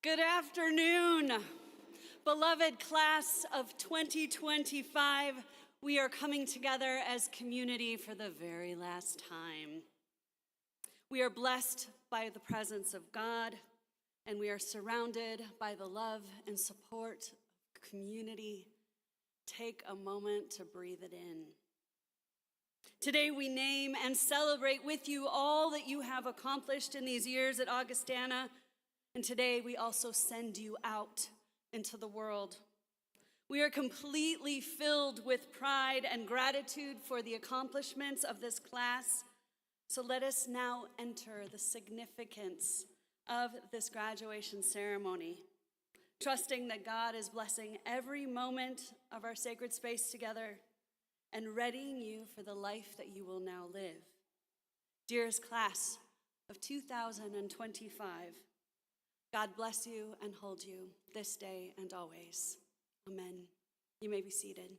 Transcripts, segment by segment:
Good afternoon, beloved class of 2025. We are coming together as community for the very last time. We are blessed by the presence of God, and we are surrounded by the love and support of community. Take a moment to breathe it in. Today we name and celebrate with you all that you have accomplished in these years at Augustana. And today we also send you out into the world. We are completely filled with pride and gratitude for the accomplishments of this class. So let us now enter the significance of this graduation ceremony, trusting that God is blessing every moment of our sacred space together and readying you for the life that you will now live. Dearest class of 2025, God bless you and hold you this day and always. Amen. You may be seated.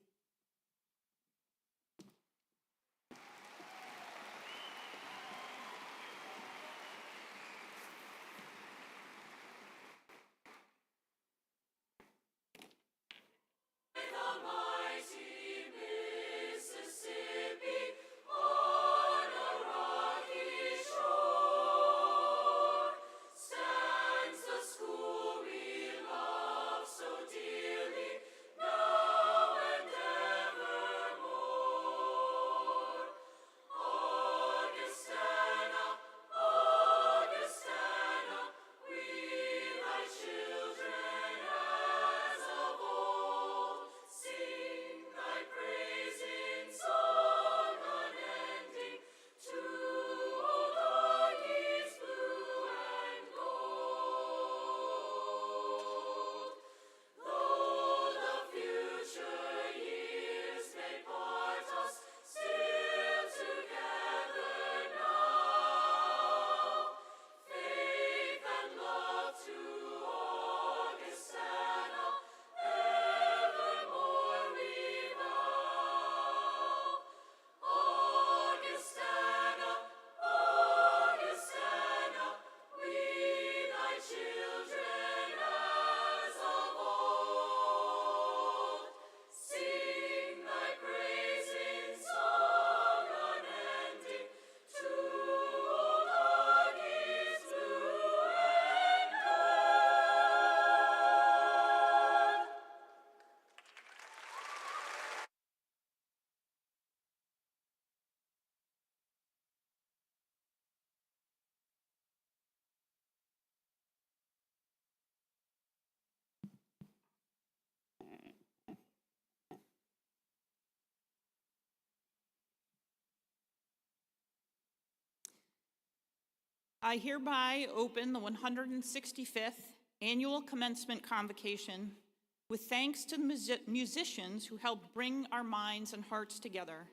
I hereby open the 165th Annual Commencement Convocation with thanks to the musicians who helped bring our minds and hearts together.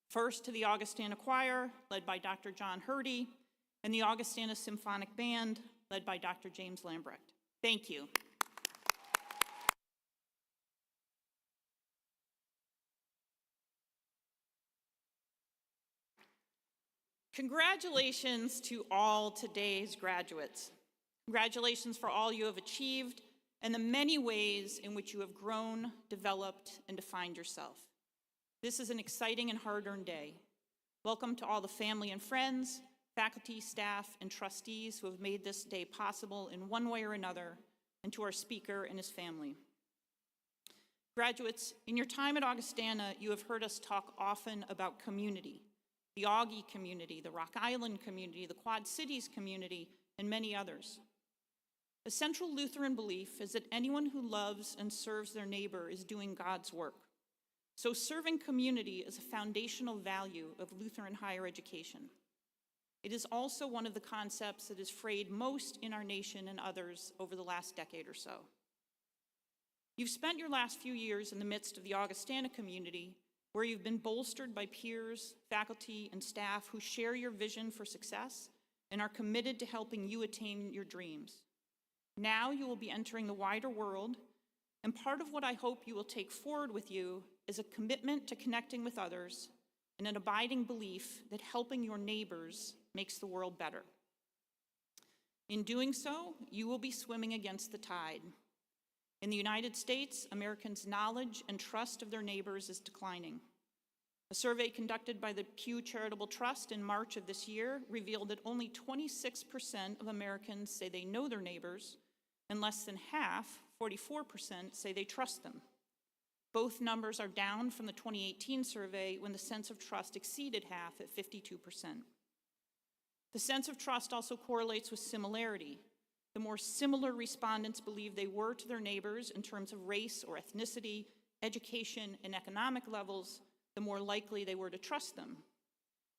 First to the Augustana Choir, led by Dr. John Hurdy, and the Augustana Symphonic Band, led by Dr. James Lambrecht. Thank you. Congratulations to all today's graduates. Congratulations for all you have achieved and the many ways in which you have grown, developed, and defined yourself. This is an exciting and hard-earned day. Welcome to all the family and friends, faculty, staff, and trustees who have made this day possible in one way or another, and to our speaker and his family. Graduates, in your time at Augustana, you have heard us talk often about community, the Augie community, the Rock Island community, the Quad Cities community, and many others. A central Lutheran belief is that anyone who loves and serves their neighbor is doing God's work. So serving community is a foundational value of Lutheran higher education. It is also one of the concepts that is frayed most in our nation and others over the last decade or so. You've spent your last few years in the midst of the Augustana community, where you've been bolstered by peers, faculty, and staff who share your vision for success and are committed to helping you attain your dreams. Now you will be entering the wider world, and part of what I hope you will take forward with you is a commitment to connecting with others and an abiding belief that helping your neighbors makes the world better. In doing so, you will be swimming against the tide. In the United States, Americans' knowledge and trust of their neighbors is declining. A survey conducted by the Pew Charitable Trust in March of this year revealed that only 26% of Americans say they know their neighbors, and less than half, 44%, say they trust them. Both numbers are down from the 2018 survey when the sense of trust exceeded half at 52%. The sense of trust also correlates with similarity. The more similar respondents believe they were to their neighbors in terms of race or ethnicity, education, and economic levels, the more likely they were to trust them.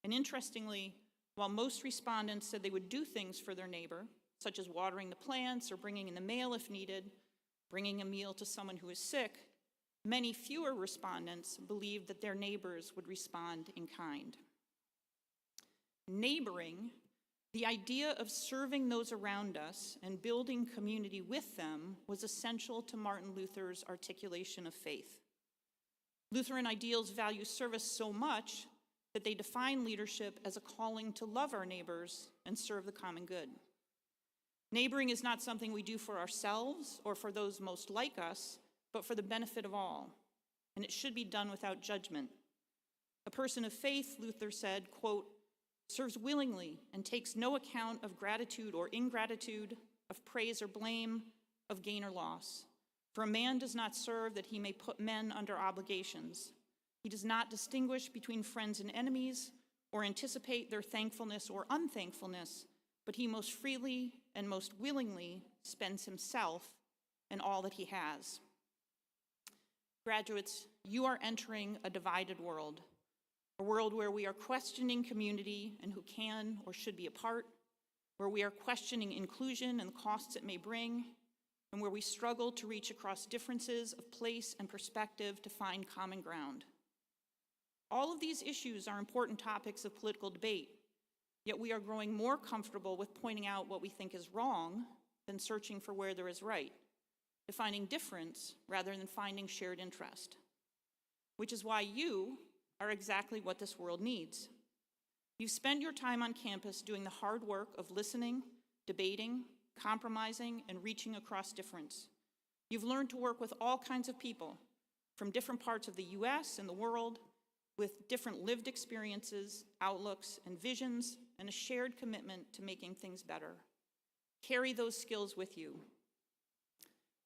And interestingly, while most respondents said they would do things for their neighbor, such as watering the plants or bringing in the mail if needed, bringing a meal to someone who is sick, many fewer respondents believed that their neighbors would respond in kind. Neighboring, the idea of serving those around us and building community with them, was essential to Martin Luther's articulation of faith. Lutheran ideals value service so much that they define leadership as a calling to love our neighbors and serve the common good. Neighboring is not something we do for ourselves or for those most like us, but for the benefit of all, and it should be done without judgment. A person of faith, Luther said, quote, serves willingly and takes no account of gratitude or ingratitude, of praise or blame, of gain or loss. For a man does not serve that he may put men under obligations. He does not distinguish between friends and enemies or anticipate their thankfulness or unthankfulness, but he most freely and most willingly spends himself and all that he has. Graduates, you are entering a divided world, a world where we are questioning community and who can or should be a part, where we are questioning inclusion and the costs it may bring, and where we struggle to reach across differences of place and perspective to find common ground. All of these issues are important topics of political debate, yet we are growing more comfortable with pointing out what we think is wrong than searching for where there is right, defining difference rather than finding shared interest. Which is why you are exactly what this world needs. You've spent your time on campus doing the hard work of listening, debating, compromising, and reaching across difference. You've learned to work with all kinds of people from different parts of the US and the world, with different lived experiences, outlooks, and visions, and a shared commitment to making things better. Carry those skills with you.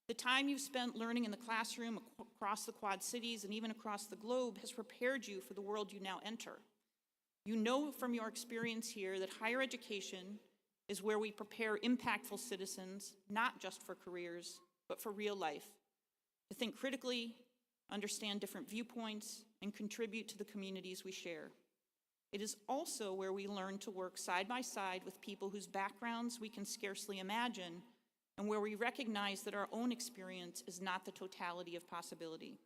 The time you've spent learning in the classroom across the Quad Cities and even across the globe has prepared you for the world you now enter. You know from your experience here that higher education is where we prepare impactful citizens, not just for careers, but for real life, to think critically, understand different viewpoints, and contribute to the communities we share. It is also where we learn to work side by side with people whose backgrounds we can scarcely imagine, and where we recognize that our own experience is not the totality of possibility.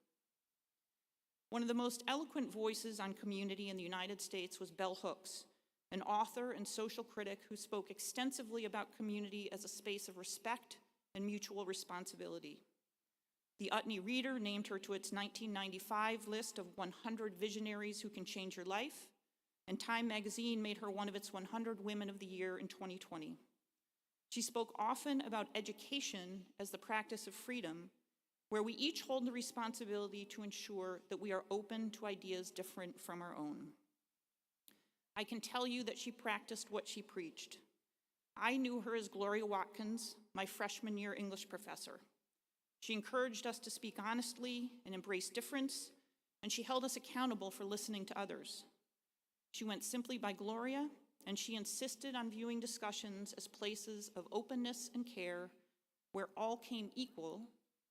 One of the most eloquent voices on community in the United States was Bell Hooks, an author and social critic who spoke extensively about community as a space of respect and mutual responsibility. The Utne Reader named her to its 1995 list of 100 visionaries who can change your life, and Time magazine made her one of its 100 Women of the Year in 2020. She spoke often about education as the practice of freedom, where we each hold the responsibility to ensure that we are open to ideas different from our own. I can tell you that she practiced what she preached. I knew her as Gloria Watkins, my freshman year English professor. She encouraged us to speak honestly and embrace difference, and she held us accountable for listening to others. She went simply by Gloria, and she insisted on viewing discussions as places of openness and care where all came equal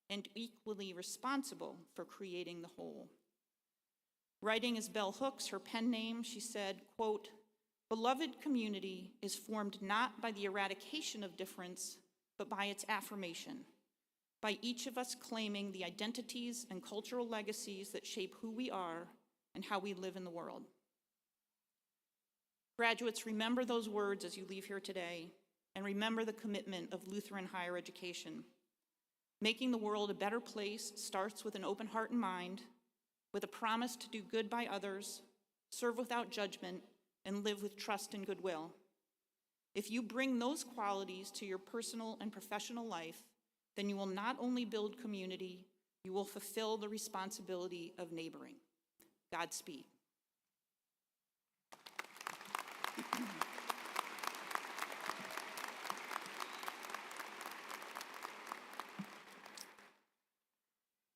and equally responsible for creating the whole. Writing as Bell Hooks, her pen name, she said, quote, "Beloved community is formed not by the eradication of difference, but by its affirmation, by each of us claiming the identities and cultural legacies that shape who we are and how we live in the world." Graduates, remember those words as you leave here today, and remember the commitment of Lutheran higher education. Making the world a better place starts with an open heart and mind, with a promise to do good by others, serve without judgment, and live with trust and goodwill. If you bring those qualities to your personal and professional life, then you will not only build community, you will fulfill the responsibility of neighboring. Godspeed.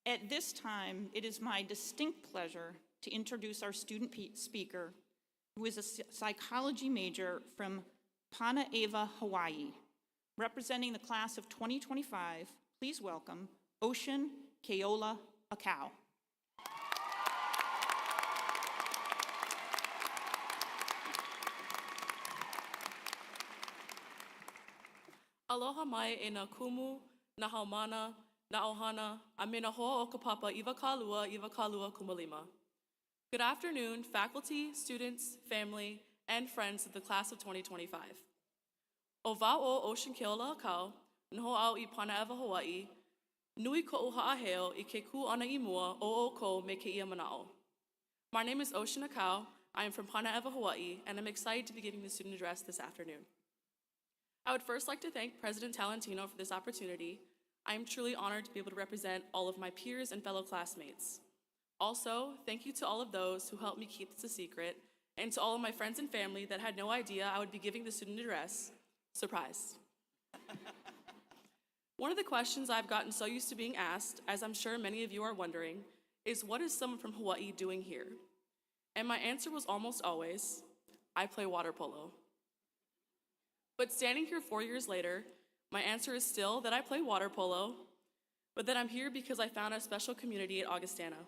At this time, it is my distinct pleasure to introduce our student speaker, who is a psychology major from Pana-Eva, Hawaii. Representing the class of 2025, please welcome Ocean Keola Akau. Aloha mai e na kumu, na haumana, na ohana, a me na hoa o ka papa iwa kalua kumalima. Good afternoon, faculty, students, family, and friends of the class of 2025. O wao o Ocean Keola Akau, nho au I Pana-Eva, Hawaii, nui ko'u ha'aheo I ke ku ana I mua o o ko me ke ia mana'o. My name is Ocean Akau. I am from Pana-Eva, Hawaii, and I'm excited to be giving the student address this afternoon. I would first like to thank President Talentino for this opportunity. I am truly honored to be able to represent all of my peers and fellow classmates. Also, thank you to all of those who helped me keep this a secret, and to all of my friends and family that had no idea I would be giving the student address. Surprise. One of the questions I've gotten so used to being asked, as I'm sure many of you are wondering, is what is someone from Hawaii doing here? And my answer was almost always, I play water polo. But standing here 4 years later, my answer is still that I play water polo, but that I'm here because I found a special community at Augustana.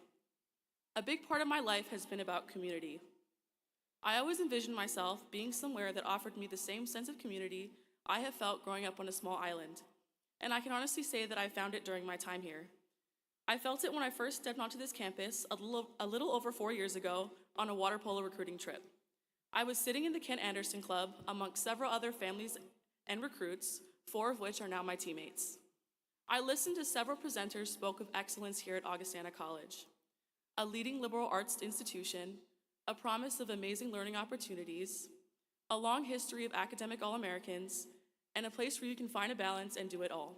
A big part of my life has been about community. I always envisioned myself being somewhere that offered me the same sense of community I have felt growing up on a small island, and I can honestly say that I found it during my time here. I felt it when I first stepped onto this campus a little over 4 years ago on a water polo recruiting trip. I was sitting in the Ken Anderson Club amongst several other families and recruits, 4 of which are now my teammates. I listened to several presenters spoke of excellence here at Augustana College, a leading liberal arts institution, a promise of amazing learning opportunities, a long history of academic All-Americans, and a place where you can find a balance and do it all.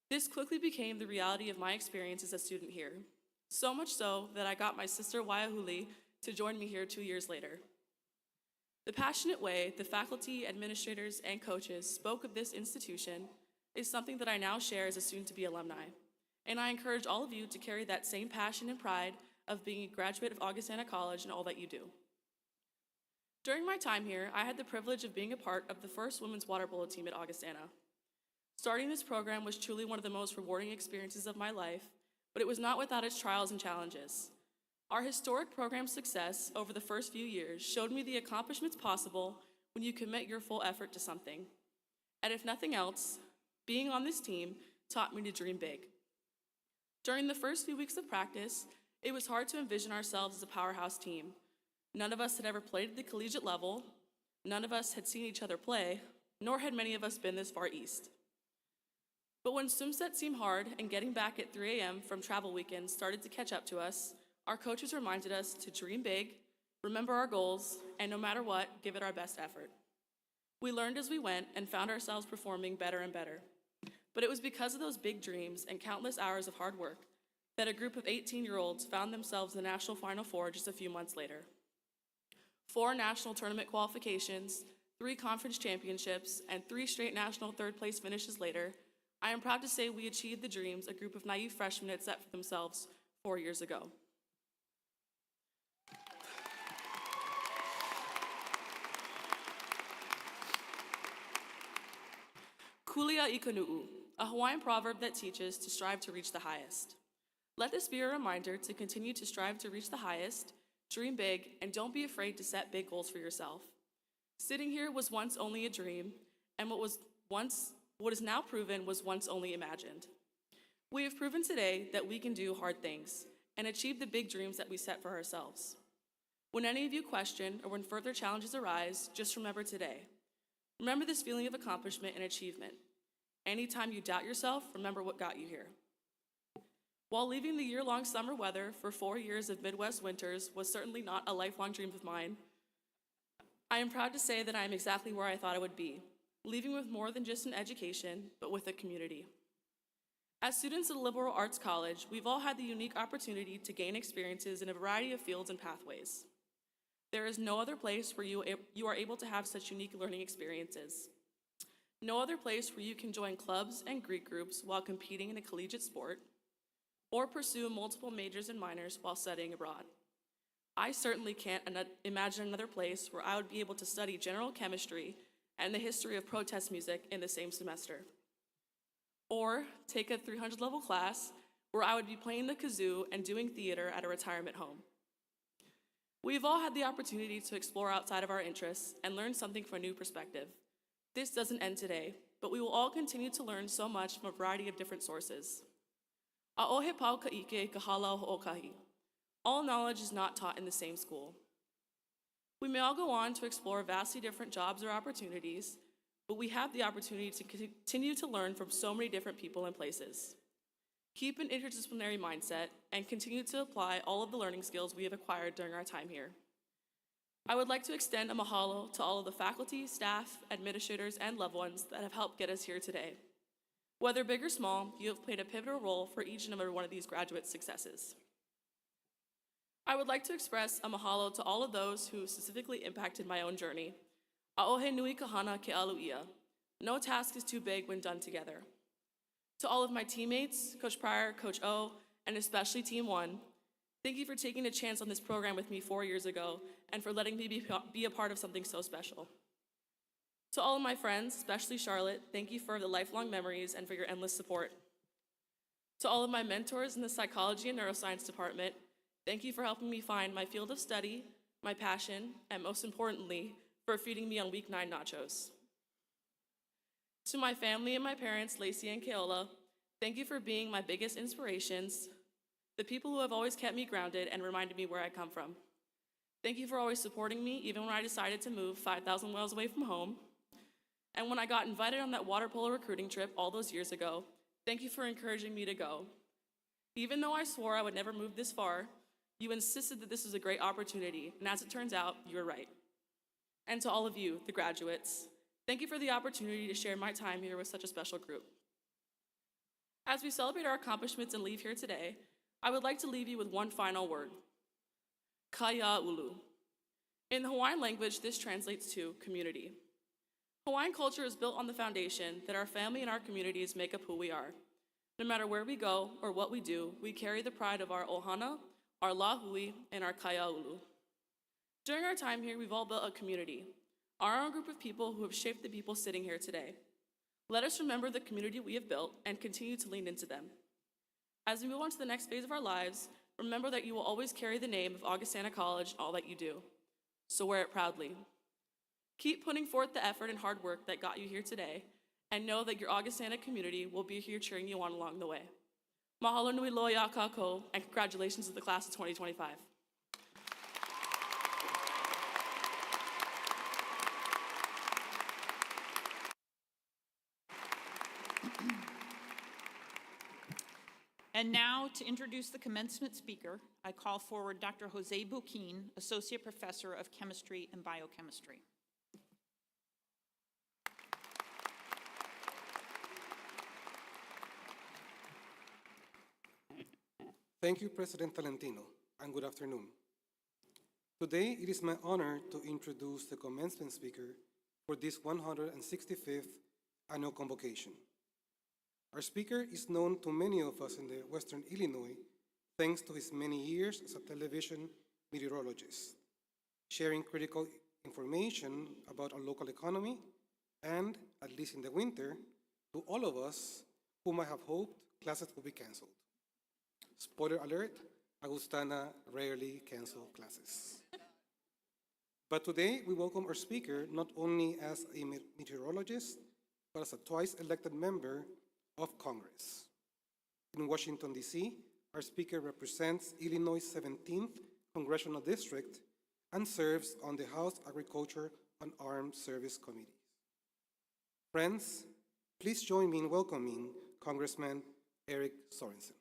This quickly became the reality of my experience as a student here, so much so that I got my sister Waiahuli to join me here 2 years later. The passionate way the faculty, administrators, and coaches spoke of this institution is something that I now share as a soon-to-be alumni, and I encourage all of you to carry that same passion and pride of being a graduate of Augustana College in all that you do. During my time here, I had the privilege of being a part of the first women's water polo team at Augustana. Starting this program was truly one of the most rewarding experiences of my life, but it was not without its trials and challenges. Our historic program success over the first few years showed me the accomplishments possible when you commit your full effort to something. And if nothing else, being on this team taught me to dream big. During the first few weeks of practice, it was hard to envision ourselves as a powerhouse team. None of us had ever played at the collegiate level, none of us had seen each other play, nor had many of us been this far east. But when swim set seemed hard and getting back at 3 a.m. from travel weekends started to catch up to us, our coaches reminded us to dream big, remember our goals, and no matter what, give it our best effort. We learned as we went and found ourselves performing better and better. But it was because of those big dreams and countless hours of hard work that a group of 18-year-olds found themselves in the National Final Four just a few months later. 4 national tournament qualifications, 3 conference championships, and 3 straight national third-place finishes later, I am proud to say we achieved the dreams a group of naive freshmen had set for themselves 4 years ago. Kulia ikanu'u, a Hawaiian proverb that teaches to strive to reach the highest. Let this be a reminder to continue to strive to reach the highest, dream big, and don't be afraid to set big goals for yourself. Sitting here was once only a dream, and what is now proven was once only imagined. We have proven today that we can do hard things and achieve the big dreams that we set for ourselves. When any of you question or when further challenges arise, just remember today. Remember this feeling of accomplishment and achievement. Anytime you doubt yourself, remember what got you here. While leaving the year-long summer weather for 4 years of Midwest winters was certainly not a lifelong dream of mine, I am proud to say that I am exactly where I thought I would be, leaving with more than just an education, but with a community. As students at a liberal arts college, we've all had the unique opportunity to gain experiences in a variety of fields and pathways. There is no other place where you are able to have such unique learning experiences. No other place where you can join clubs and Greek groups while competing in a collegiate sport, or pursue multiple majors and minors while studying abroad. I certainly can't imagine another place where I would be able to study general chemistry and the history of protest music in the same semester. Or take a 300 level class where I would be playing the kazoo and doing theater at a retirement home. We've all had the opportunity to explore outside of our interests and learn something from a new perspective. This doesn't end today, but we will all continue to learn so much from a variety of different sources. A'ohe pau ka'ike kahala ho'okahi. All knowledge is not taught in the same school. We may all go on to explore vastly different jobs or opportunities, but we have the opportunity to continue to learn from so many different people and places. Keep an interdisciplinary mindset and continue to apply all of the learning skills we have acquired during our time here. I would like to extend a mahalo to all of the faculty, staff, administrators, and loved ones that have helped get us here today. Whether big or small, you have played a pivotal role for each and every one of these graduate successes. I would like to express a mahalo to all of those who specifically impacted my own journey. A'ohe nui kahana ke alu'ia. No task is too big when done together. To all of my teammates, Coach Pryor, Coach O, and especially Team 1, thank you for taking a chance on this program with me 4 years ago and for letting me be a part of something so special. To all of my friends, especially Charlotte, thank you for the lifelong memories and for your endless support. To all of my mentors in the psychology and neuroscience department, thank you for helping me find my field of study, my passion, and most importantly, for feeding me on week 9 nachos. To my family and my parents, Lacey and Keola, thank you for being my biggest inspirations, the people who have always kept me grounded and reminded me where I come from. Thank you for always supporting me, even when I decided to move 5,000 miles away from home. And when I got invited on that water polo recruiting trip all those years ago, thank you for encouraging me to go. Even though I swore I would never move this far, you insisted that this was a great opportunity, and as it turns out, you were right. And to all of you, the graduates, thank you for the opportunity to share my time here with such a special group. As we celebrate our accomplishments and leave here today, I would like to leave you with one final word, kaya ulu. In the Hawaiian language, this translates to community. Hawaiian culture is built on the foundation that our family and our communities make up who we are. No matter where we go or what we do, we carry the pride of our ohana, our lahui, and our kaya ulu. During our time here, we've all built a community, our own group of people who have shaped the people sitting here today. Let us remember the community we have built and continue to lean into them. As we move on to the next phase of our lives, remember that you will always carry the name of Augustana College in all that you do. So wear it proudly. Keep putting forth the effort and hard work that got you here today, and know that your Augustana community will be here cheering you on along the way. Mahalo nui loa kākou, and congratulations to the class of 2025. And now, to introduce the commencement speaker, I call forward Dr. Jose Buquin, Associate Professor of Chemistry and Biochemistry. Thank you, President Talentino, and good afternoon. Today, it is my honor to introduce the commencement speaker for this 165th annual convocation. Our speaker is known to many of us in the Western Illinois thanks to his many years as a television meteorologist, sharing critical information about our local economy and, at least in the winter, to all of us who might have hoped classes would be canceled. Spoiler alert, Augustana rarely cancels classes. But today, we welcome our speaker not only as a meteorologist, but as a twice-elected member of Congress. In Washington, D.C., our speaker represents Illinois' 17th Congressional District and serves on the House Agriculture and Armed Service Committees. Friends, please join me in welcoming Congressman Eric Sorensen.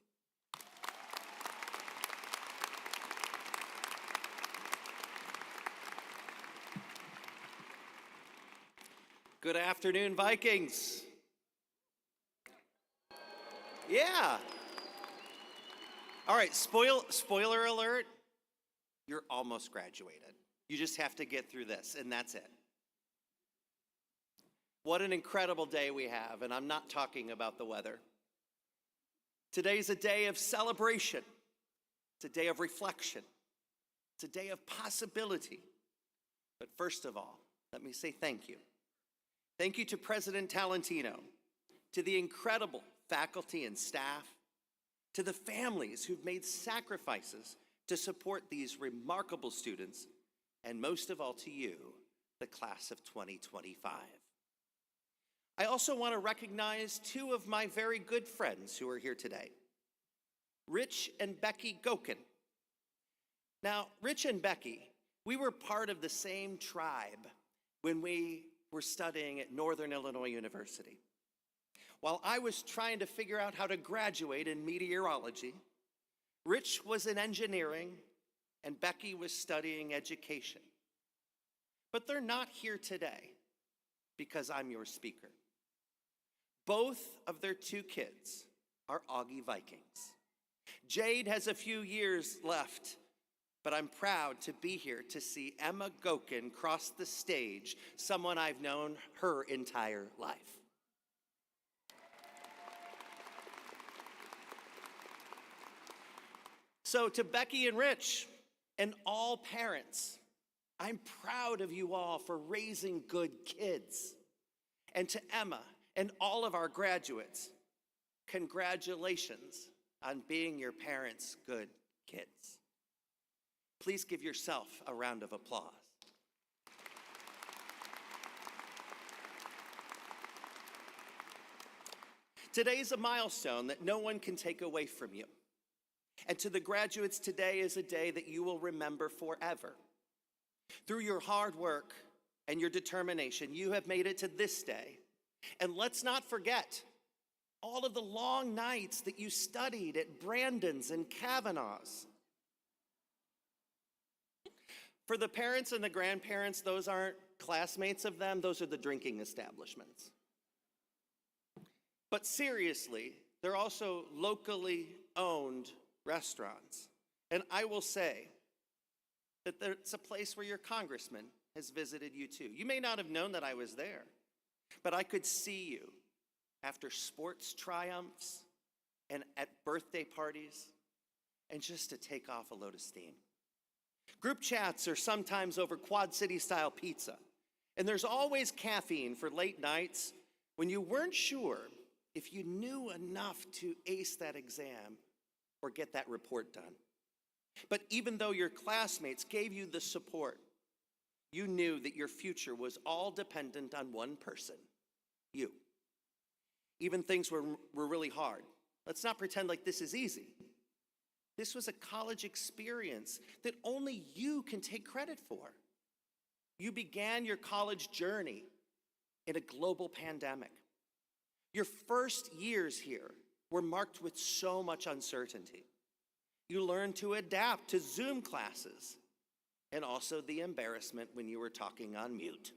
Good afternoon, Vikings. Yeah. All right, spoiler alert, you're almost graduated. You just have to get through this, and that's it. What an incredible day we have, and I'm not talking about the weather. Today's a day of celebration. It's a day of reflection. It's a day of possibility. But first of all, let me say thank you. Thank you to President Talentino, to the incredible faculty and staff, to the families who've made sacrifices to support these remarkable students, and most of all to you, the class of 2025. I also want to recognize two of my very good friends who are here today, Rich and Becky Gokin. Now, Rich and Becky, we were part of the same tribe when we were studying at Northern Illinois University. While I was trying to figure out how to graduate in meteorology, Rich was in engineering and Becky was studying education. But they're not here today because I'm your speaker. Both of their two kids are Augie Vikings. Jade has a few years left, but I'm proud to be here to see Emma Gokin cross the stage, someone I've known her entire life. So to Becky and Rich and all parents, I'm proud of you all for raising good kids. And to Emma and all of our graduates, congratulations on being your parents' good kids. Please give yourself a round of applause. Today's a milestone that no one can take away from you. And to the graduates, today is a day that you will remember forever. Through your hard work and your determination, you have made it to this day. And let's not forget all of the long nights that you studied at Brandon's and Kavanaugh's. For the parents and the grandparents, those aren't classmates of them, those are the drinking establishments. But seriously, they're also locally owned restaurants. And I will say that it's a place where your congressman has visited you too. You may not have known that I was there, but I could see you after sports triumphs and at birthday parties, and just to take off a load of steam. Group chats are sometimes over Quad City style pizza, and there's always caffeine for late nights when you weren't sure if you knew enough to ace that exam or get that report done. But even though your classmates gave you the support, you knew that your future was all dependent on one person, you. Even things were really hard. Let's not pretend like this is easy. This was a college experience that only you can take credit for. You began your college journey in a global pandemic. Your first years here were marked with so much uncertainty. You learned to adapt to Zoom classes and also the embarrassment when you were talking on mute.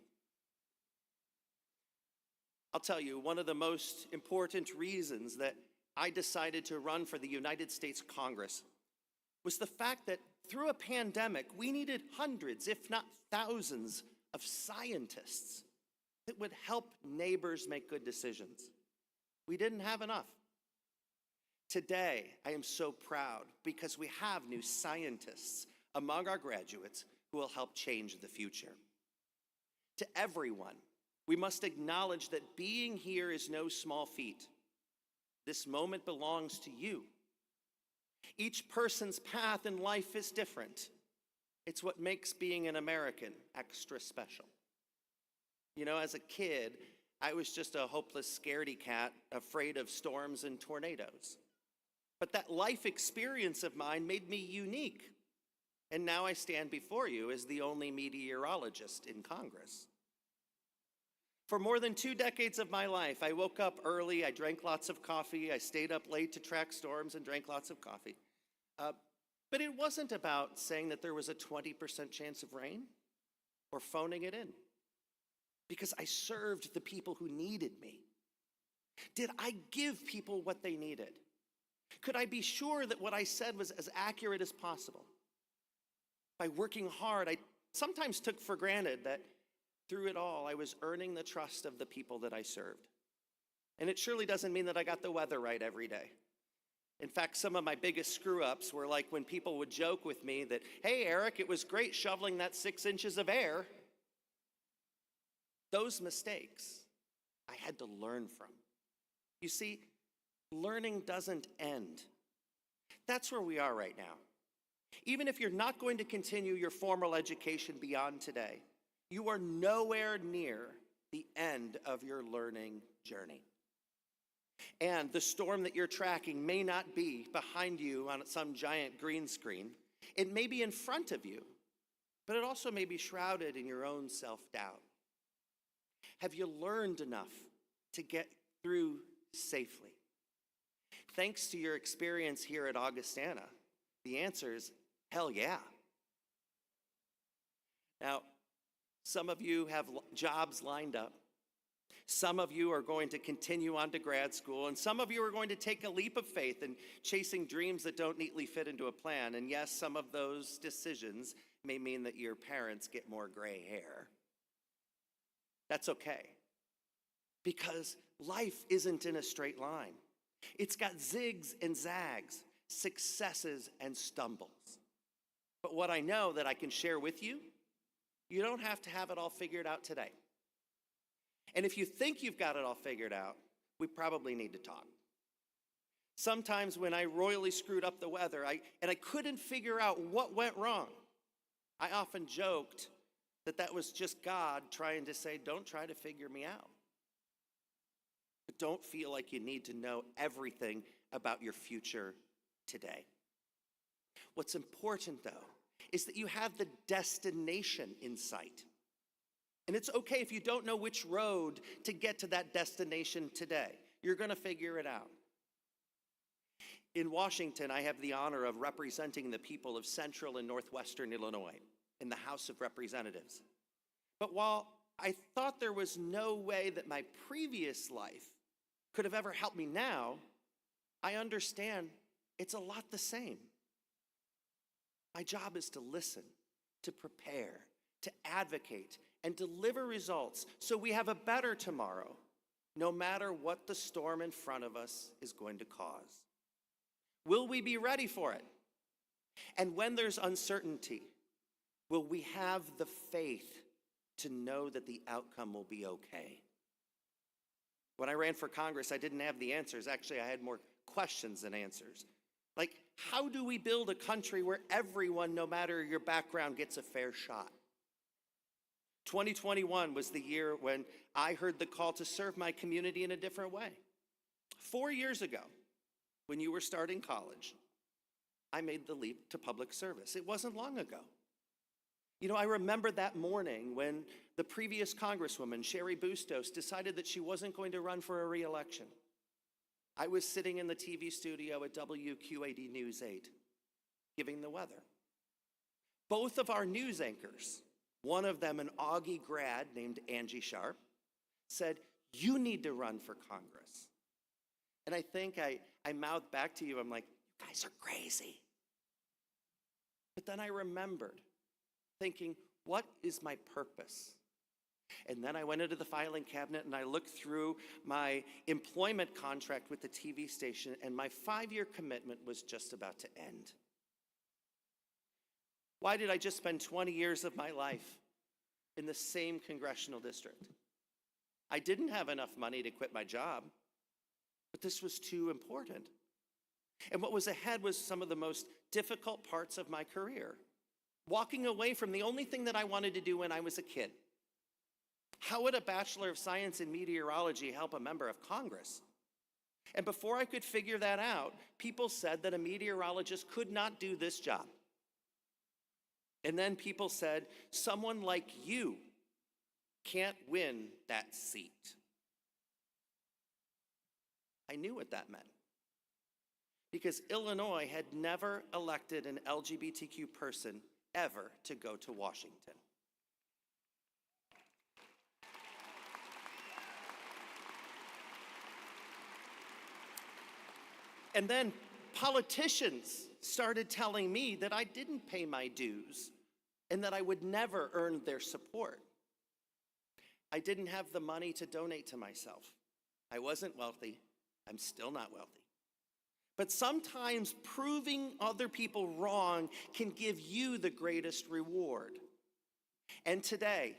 I'll tell you, one of the most important reasons that I decided to run for the United States Congress was the fact that through a pandemic, we needed hundreds, if not thousands, of scientists that would help neighbors make good decisions. We didn't have enough. Today, I am so proud because we have new scientists among our graduates who will help change the future. To everyone, we must acknowledge that being here is no small feat. This moment belongs to you. Each person's path in life is different. It's what makes being an American extra special. You know, as a kid, I was just a hopeless scaredy cat, afraid of storms and tornadoes. But that life experience of mine made me unique. And now I stand before you as the only meteorologist in Congress. For more than 2 decades of my life, I woke up early, I drank lots of coffee, I stayed up late to track storms and drank lots of coffee. But it wasn't about saying that there was a 20% chance of rain or phoning it in, because I served the people who needed me. Did I give people what they needed? Could I be sure that what I said was as accurate as possible? By working hard, I sometimes took for granted that through it all, I was earning the trust of the people that I served. And it surely doesn't mean that I got the weather right every day. In fact, some of my biggest screw-ups were like when people would joke with me that, hey, Eric, it was great shoveling that 6 inches of air. Those mistakes I had to learn from. You see, learning doesn't end. That's where we are right now. Even if you're not going to continue your formal education beyond today, you are nowhere near the end of your learning journey. And the storm that you're tracking may not be behind you on some giant green screen. It may be in front of you, but it also may be shrouded in your own self-doubt. Have you learned enough to get through safely? Thanks to your experience here at Augustana, the answer is hell yeah. Now, some of you have jobs lined up. Some of you are going to continue on to grad school, and some of you are going to take a leap of faith in chasing dreams that don't neatly fit into a plan. And yes, some of those decisions may mean that your parents get more gray hair. That's okay, because life isn't in a straight line. It's got zigs and zags, successes and stumbles. But what I know that I can share with you, you don't have to have it all figured out today. And if you think you've got it all figured out, we probably need to talk. Sometimes when I royally screwed up the weather, and I couldn't figure out what went wrong, I often joked that was just God trying to say, don't try to figure me out. But don't feel like you need to know everything about your future today. What's important, though, is that you have the destination in sight. And it's okay if you don't know which road to get to that destination today. You're going to figure it out. In Washington, I have the honor of representing the people of Central and Northwestern Illinois in the House of Representatives. But while I thought there was no way that my previous life could have ever helped me now, I understand it's a lot the same. My job is to listen, to prepare, to advocate, and deliver results so we have a better tomorrow, no matter what the storm in front of us is going to cause. Will we be ready for it? And when there's uncertainty, will we have the faith to know that the outcome will be okay? When I ran for Congress, I didn't have the answers. Actually, I had more questions than answers. Like, how do we build a country where everyone, no matter your background, gets a fair shot? 2021 was the year when I heard the call to serve my community in a different way. 4 years ago, when you were starting college, I made the leap to public service. It wasn't long ago. You know, I remember that morning when the previous Congresswoman, Sherry Bustos, decided that she wasn't going to run for a re-election. I was sitting in the TV studio at WQAD News 8, giving the weather. Both of our news anchors, one of them an Augie grad named Angie Sharp, said, "You need to run for Congress." And I think I mouthed back to you, I'm like, "You guys are crazy." But then I remembered thinking, what is my purpose? And then I went into the filing cabinet and I looked through my employment contract with the TV station, and my 5-year commitment was just about to end. Why did I just spend 20 years of my life in the same congressional district? I didn't have enough money to quit my job, but this was too important. And what was ahead was some of the most difficult parts of my career. Walking away from the only thing that I wanted to do when I was a kid. How would a Bachelor of Science in Meteorology help a member of Congress? And before I could figure that out, people said that a meteorologist could not do this job. And then people said, someone like you can't win that seat. I knew what that meant, because Illinois had never elected an LGBTQ person ever to go to Washington. And then politicians started telling me that I didn't pay my dues and that I would never earn their support. I didn't have the money to donate to myself. I wasn't wealthy. I'm still not wealthy. But sometimes proving other people wrong can give you the greatest reward. And today,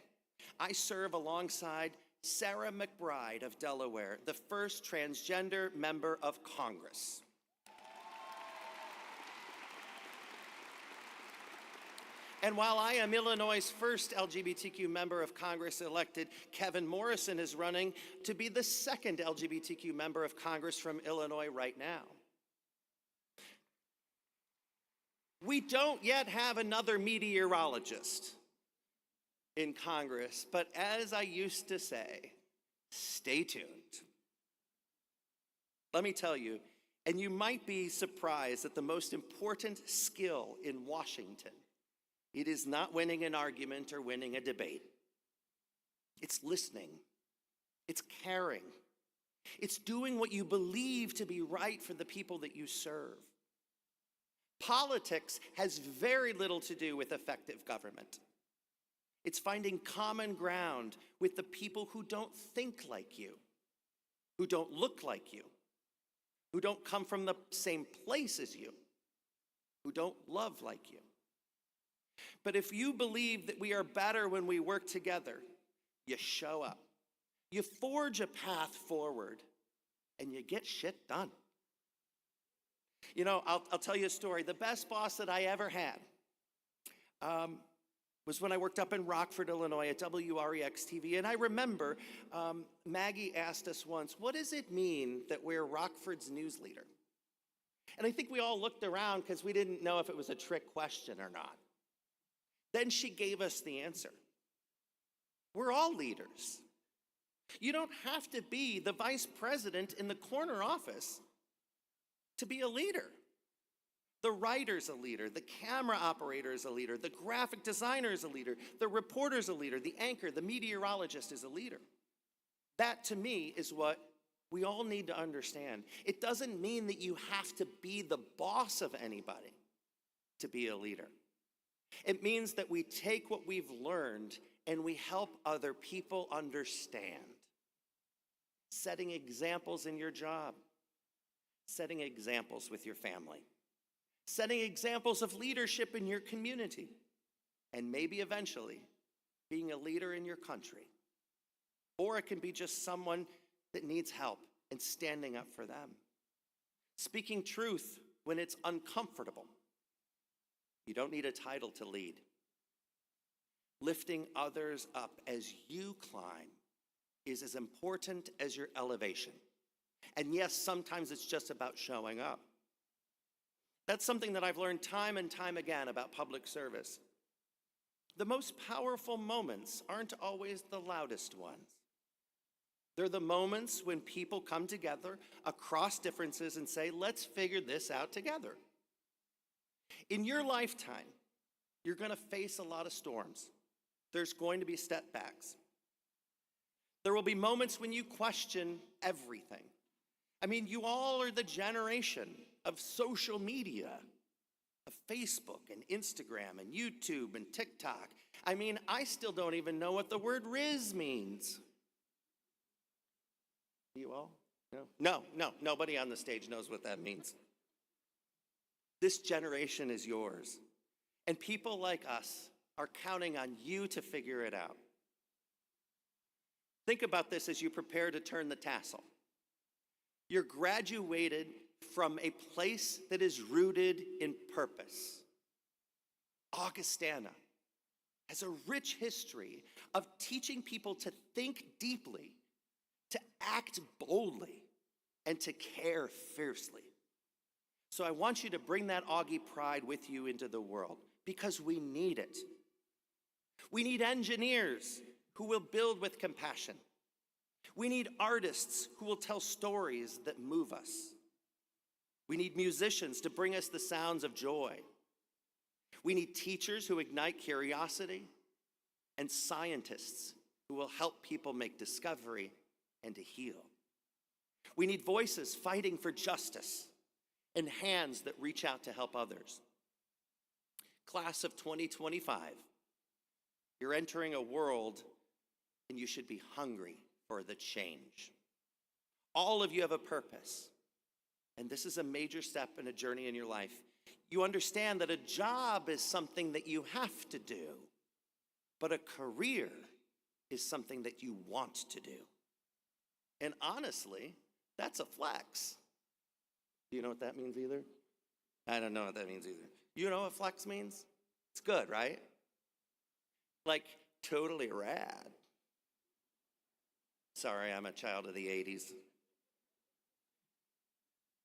I serve alongside Sarah McBride of Delaware, the first transgender member of Congress. And while I am Illinois' first LGBTQ member of Congress elected, Kevin Morrison is running to be the second LGBTQ member of Congress from Illinois right now. We don't yet have another meteorologist in Congress, but as I used to say, stay tuned. Let me tell you, and you might be surprised that the most important skill in Washington, it is not winning an argument or winning a debate. It's listening. It's caring. It's doing what you believe to be right for the people that you serve. Politics has very little to do with effective government. It's finding common ground with the people who don't think like you, who don't look like you, who don't come from the same place as you, who don't love like you. But if you believe that we are better when we work together, you show up, you forge a path forward, and you get shit done. You know, I'll tell you a story. The best boss that I ever had was when I worked up in Rockford, Illinois at WREX-TV. And I remember Maggie asked us once, what does it mean that we're Rockford's news leader? And I think we all looked around because we didn't know if it was a trick question or not. Then she gave us the answer. We're all leaders. You don't have to be the vice president in the corner office to be a leader. The writer's a leader, the camera operator is a leader, the graphic designer is a leader, the reporter's a leader, the anchor, the meteorologist is a leader. That, to me, is what we all need to understand. It doesn't mean that you have to be the boss of anybody to be a leader. It means that we take what we've learned and we help other people understand. Setting examples in your job, setting examples with your family, setting examples of leadership in your community, and maybe eventually being a leader in your country. Or it can be just someone that needs help and standing up for them. Speaking truth when it's uncomfortable. You don't need a title to lead. Lifting others up as you climb is as important as your elevation. And yes, sometimes it's just about showing up. That's something that I've learned time and time again about public service. The most powerful moments aren't always the loudest ones. They're the moments when people come together across differences and say, let's figure this out together. In your lifetime, you're going to face a lot of storms. There's going to be setbacks. There will be moments when you question everything. I mean, you all are the generation of social media. of Facebook and Instagram and YouTube and TikTok. I mean, I still don't even know what the word Riz means. You all? No? No, nobody on the stage knows what that means. This generation is yours, and people like us are counting on you to figure it out. Think about this as you prepare to turn the tassel. You're graduated from a place that is rooted in purpose. Augustana has a rich history of teaching people to think deeply, to act boldly, and to care fiercely. So I want you to bring that Augie pride with you into the world, because we need it. We need engineers who will build with compassion. We need artists who will tell stories that move us. We need musicians to bring us the sounds of joy. We need teachers who ignite curiosity, and scientists who will help people make discovery and to heal. We need voices fighting for justice and hands that reach out to help others. Class of 2025, you're entering a world and you should be hungry for the change. All of you have a purpose, and this is a major step in a journey in your life. You understand that a job is something that you have to do, but a career is something that you want to do. And honestly, that's a flex. Do you know what that means either? I don't know what that means either. You know what flex means? It's good, right? Like totally rad. Sorry, I'm a child of the 80s.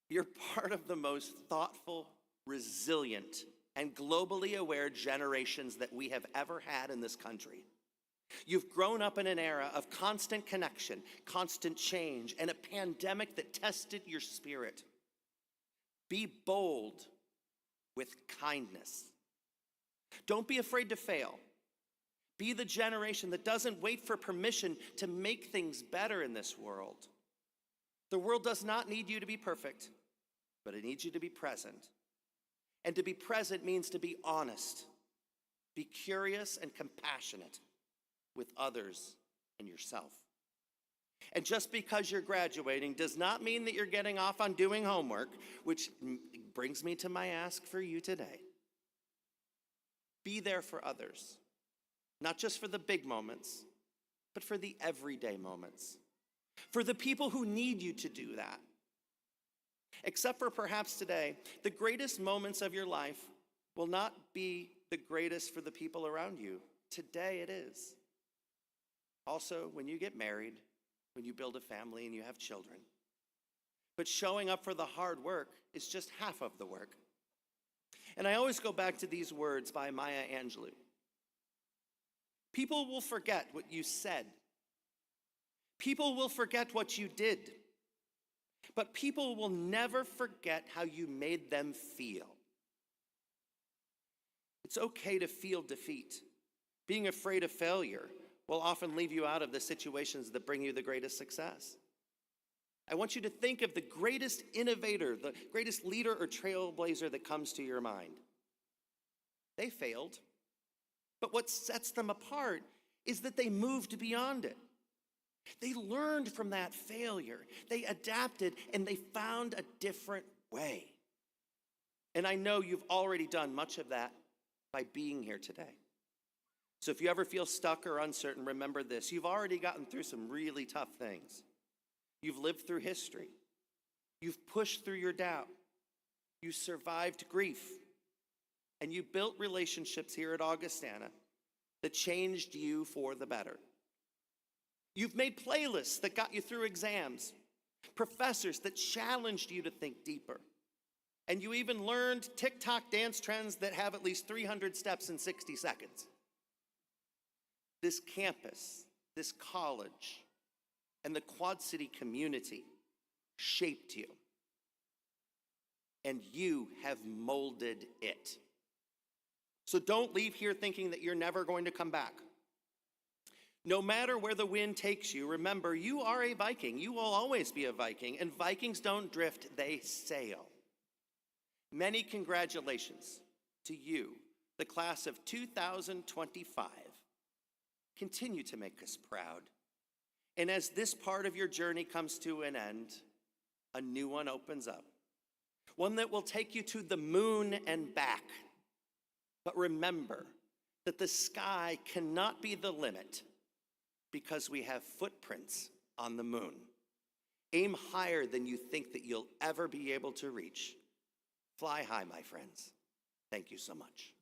You're part of the most thoughtful, resilient, and globally aware generations that we have ever had in this country. You've grown up in an era of constant connection, constant change, and a pandemic that tested your spirit. Be bold with kindness. Don't be afraid to fail. Be the generation that doesn't wait for permission to make things better in this world. The world does not need you to be perfect, but it needs you to be present. And to be present means to be honest, be curious and compassionate with others and yourself. And just because you're graduating does not mean that you're getting off on doing homework, which brings me to my ask for you today. Be there for others, not just for the big moments, but for the everyday moments, for the people who need you to do that. Except for perhaps today, the greatest moments of your life will not be the greatest for the people around you. Today it is. Also, when you get married, when you build a family and you have children. But showing up for the hard work is just half of the work. And I always go back to these words by Maya Angelou. People will forget what you said. People will forget what you did. But people will never forget how you made them feel. It's okay to feel defeat. Being afraid of failure will often leave you out of the situations that bring you the greatest success. I want you to think of the greatest innovator, the greatest leader or trailblazer that comes to your mind. They failed, but what sets them apart is that they moved beyond it. They learned from that failure. They adapted and they found a different way. And I know you've already done much of that by being here today. So if you ever feel stuck or uncertain, remember this. You've already gotten through some really tough things. You've lived through history. You've pushed through your doubt. You survived grief. And you built relationships here at Augustana that changed you for the better. You've made playlists that got you through exams, professors that challenged you to think deeper. And you even learned TikTok dance trends that have at least 300 steps in 60 seconds. This campus, this college, and the Quad City community shaped you. And you have molded it. So don't leave here thinking that you're never going to come back. No matter where the wind takes you, remember, you are a Viking. You will always be a Viking, and Vikings don't drift, they sail. Many congratulations to you, the class of 2025. Continue to make us proud. And as this part of your journey comes to an end, a new one opens up. One that will take you to the moon and back. But remember that the sky cannot be the limit because we have footprints on the moon. Aim higher than you think that you'll ever be able to reach. Fly high, my friends. Thank you so much.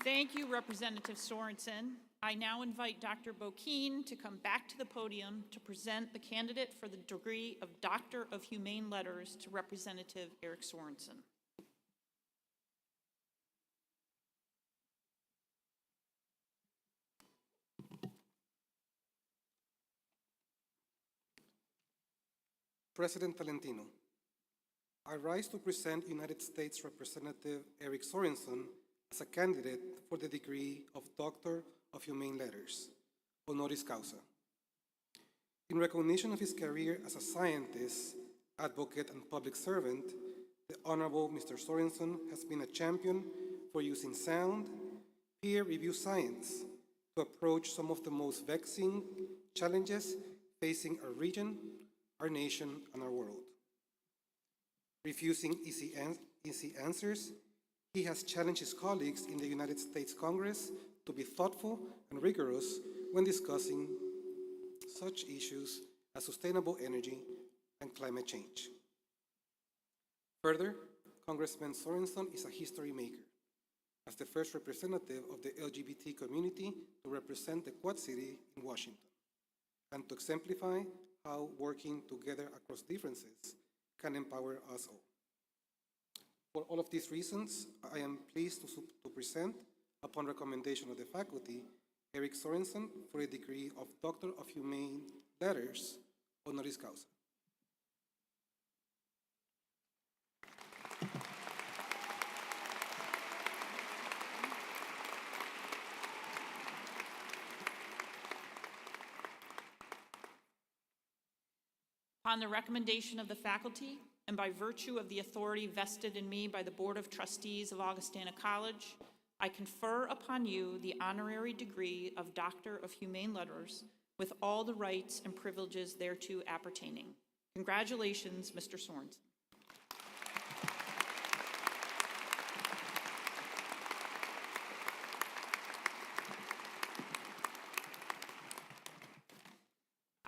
Thank you, Representative Sorensen. I now invite Dr. Bokeen to come back to the podium to present the candidate for the degree of Doctor of Humane Letters to Representative Eric Sorensen. President Talentino, I rise to present United States Representative Eric Sorensen as a candidate for the degree of Doctor of Humane Letters, honoris causa. In recognition of his career as a scientist, advocate, and public servant, the Honorable Mr. Sorensen has been a champion for using sound, peer-reviewed science to approach some of the most vexing challenges facing our region, our nation, and our world. Refusing easy answers, he has challenged his colleagues in the United States Congress to be thoughtful and rigorous when discussing such issues as sustainable energy and climate change. Further, Congressman Sorensen is a history maker, as the first representative of the LGBT community to represent the Quad City in Washington, and to exemplify how working together across differences can empower us all. For all of these reasons, I am pleased to present, upon recommendation of the faculty, Eric Sorensen for a degree of Doctor of Humane Letters, honoris causa. Upon the recommendation of the faculty, and by virtue of the authority vested in me by the Board of Trustees of Augustana College, I confer upon you the honorary degree of Doctor of Humane Letters with all the rights and privileges thereto appertaining. Congratulations, Mr. Sorensen.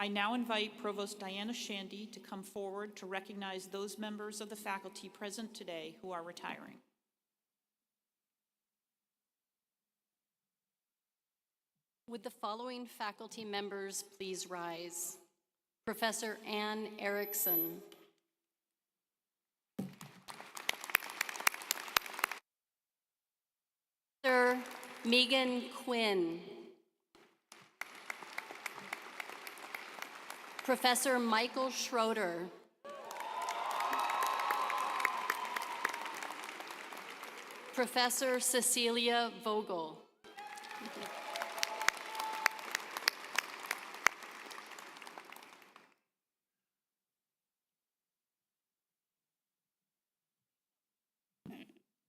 I now invite Provost Diana Shandy to come forward to recognize those members of the faculty present today who are retiring. Would the following faculty members please rise? Professor Ann Erickson. Professor Megan Quinn. Professor Michael Schroeder. Professor Cecilia Vogel.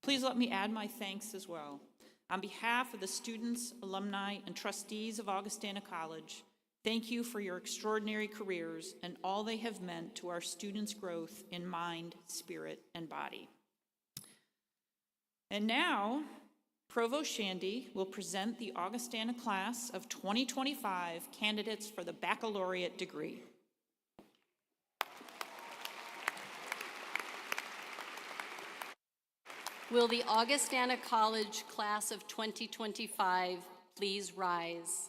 Please let me add my thanks as well. On behalf of the students, alumni, and trustees of Augustana College, thank you for your extraordinary careers and all they have meant to our students' growth in mind, spirit, and body. And now, Provost Shandy will present the Augustana class of 2025 candidates for the baccalaureate degree. Will the Augustana College class of 2025 please rise?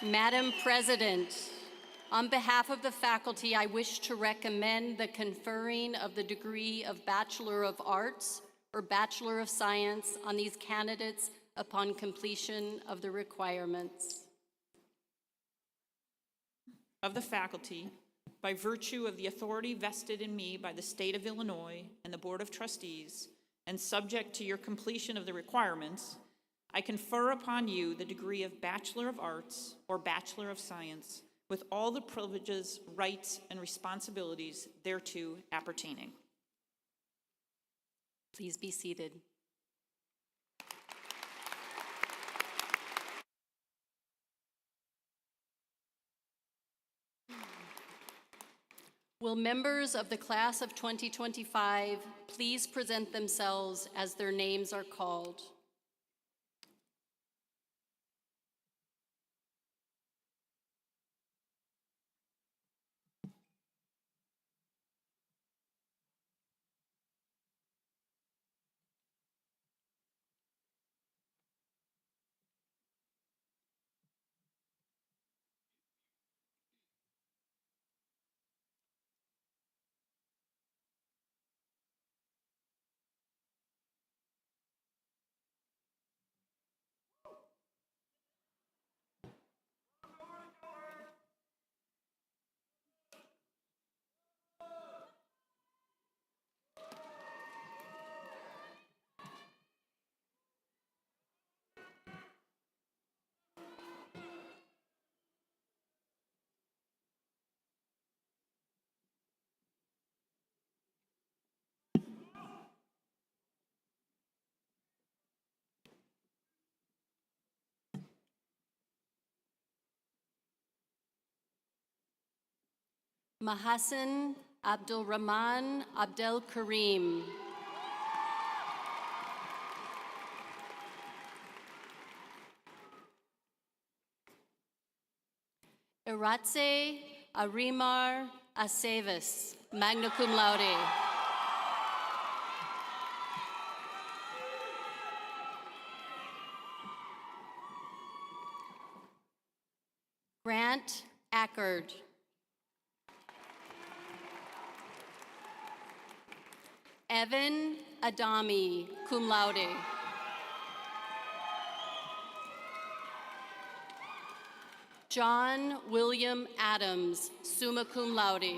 Madam President, on behalf of the faculty, I wish to recommend the conferring of the degree of Bachelor of Arts or Bachelor of Science on these candidates upon completion of the requirements. of the faculty by virtue of the authority vested in me by the state of Illinois and the Board of Trustees, and subject to your completion of the requirements, I confer upon you the degree of Bachelor of Arts or Bachelor of Science with all the privileges, rights, and responsibilities thereto appertaining. Please be seated. Will members of the class of 2025 please present themselves as their names are called? Mahasan Abdul Rahman Abdel Karim. Iratse Arimar Aceves, magna cum laude. Grant Ackard. Evan Adami, cum laude. John William Adams, summa cum laude.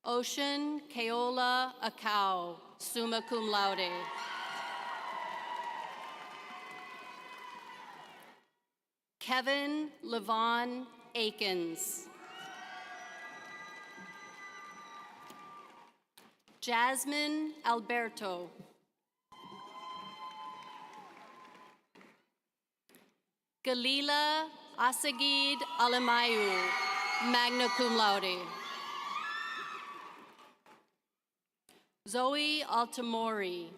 Ocean Keola Akau, summa cum laude. Kevin Levon Akins. Jasmine Alberto. Galila Asagid Alamayu, magna cum laude. Zoe Altamori.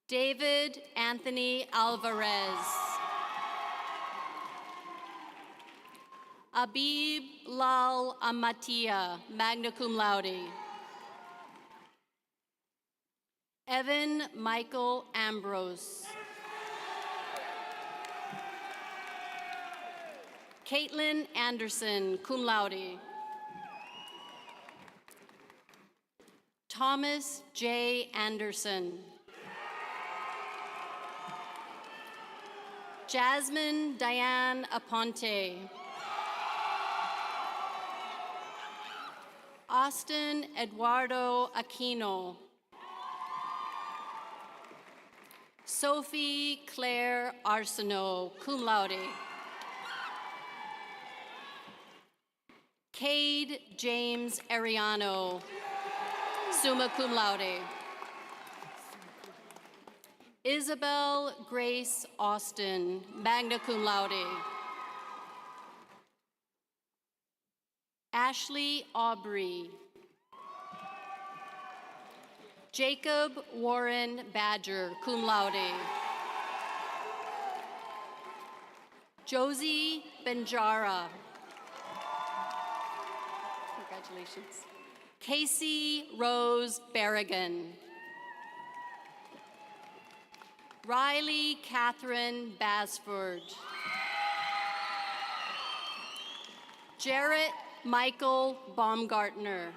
David Anthony Alvarez. Abib Lal Amatia, magna cum laude. Evan Michael Ambrose. Caitlin Anderson, cum laude. Thomas J. Anderson. Jasmine Diane Aponte. Austin Eduardo Aquino. Sophie Claire Arsenault, cum laude. Cade James Ariano, summa cum laude. Isabel Grace Austin, magna cum laude. Ashley Aubrey. Jacob Warren Badger, cum laude. Josie Benjara. Congratulations. Casey Rose Berrigan. Riley Catherine Basford. Jarrett Michael Baumgartner.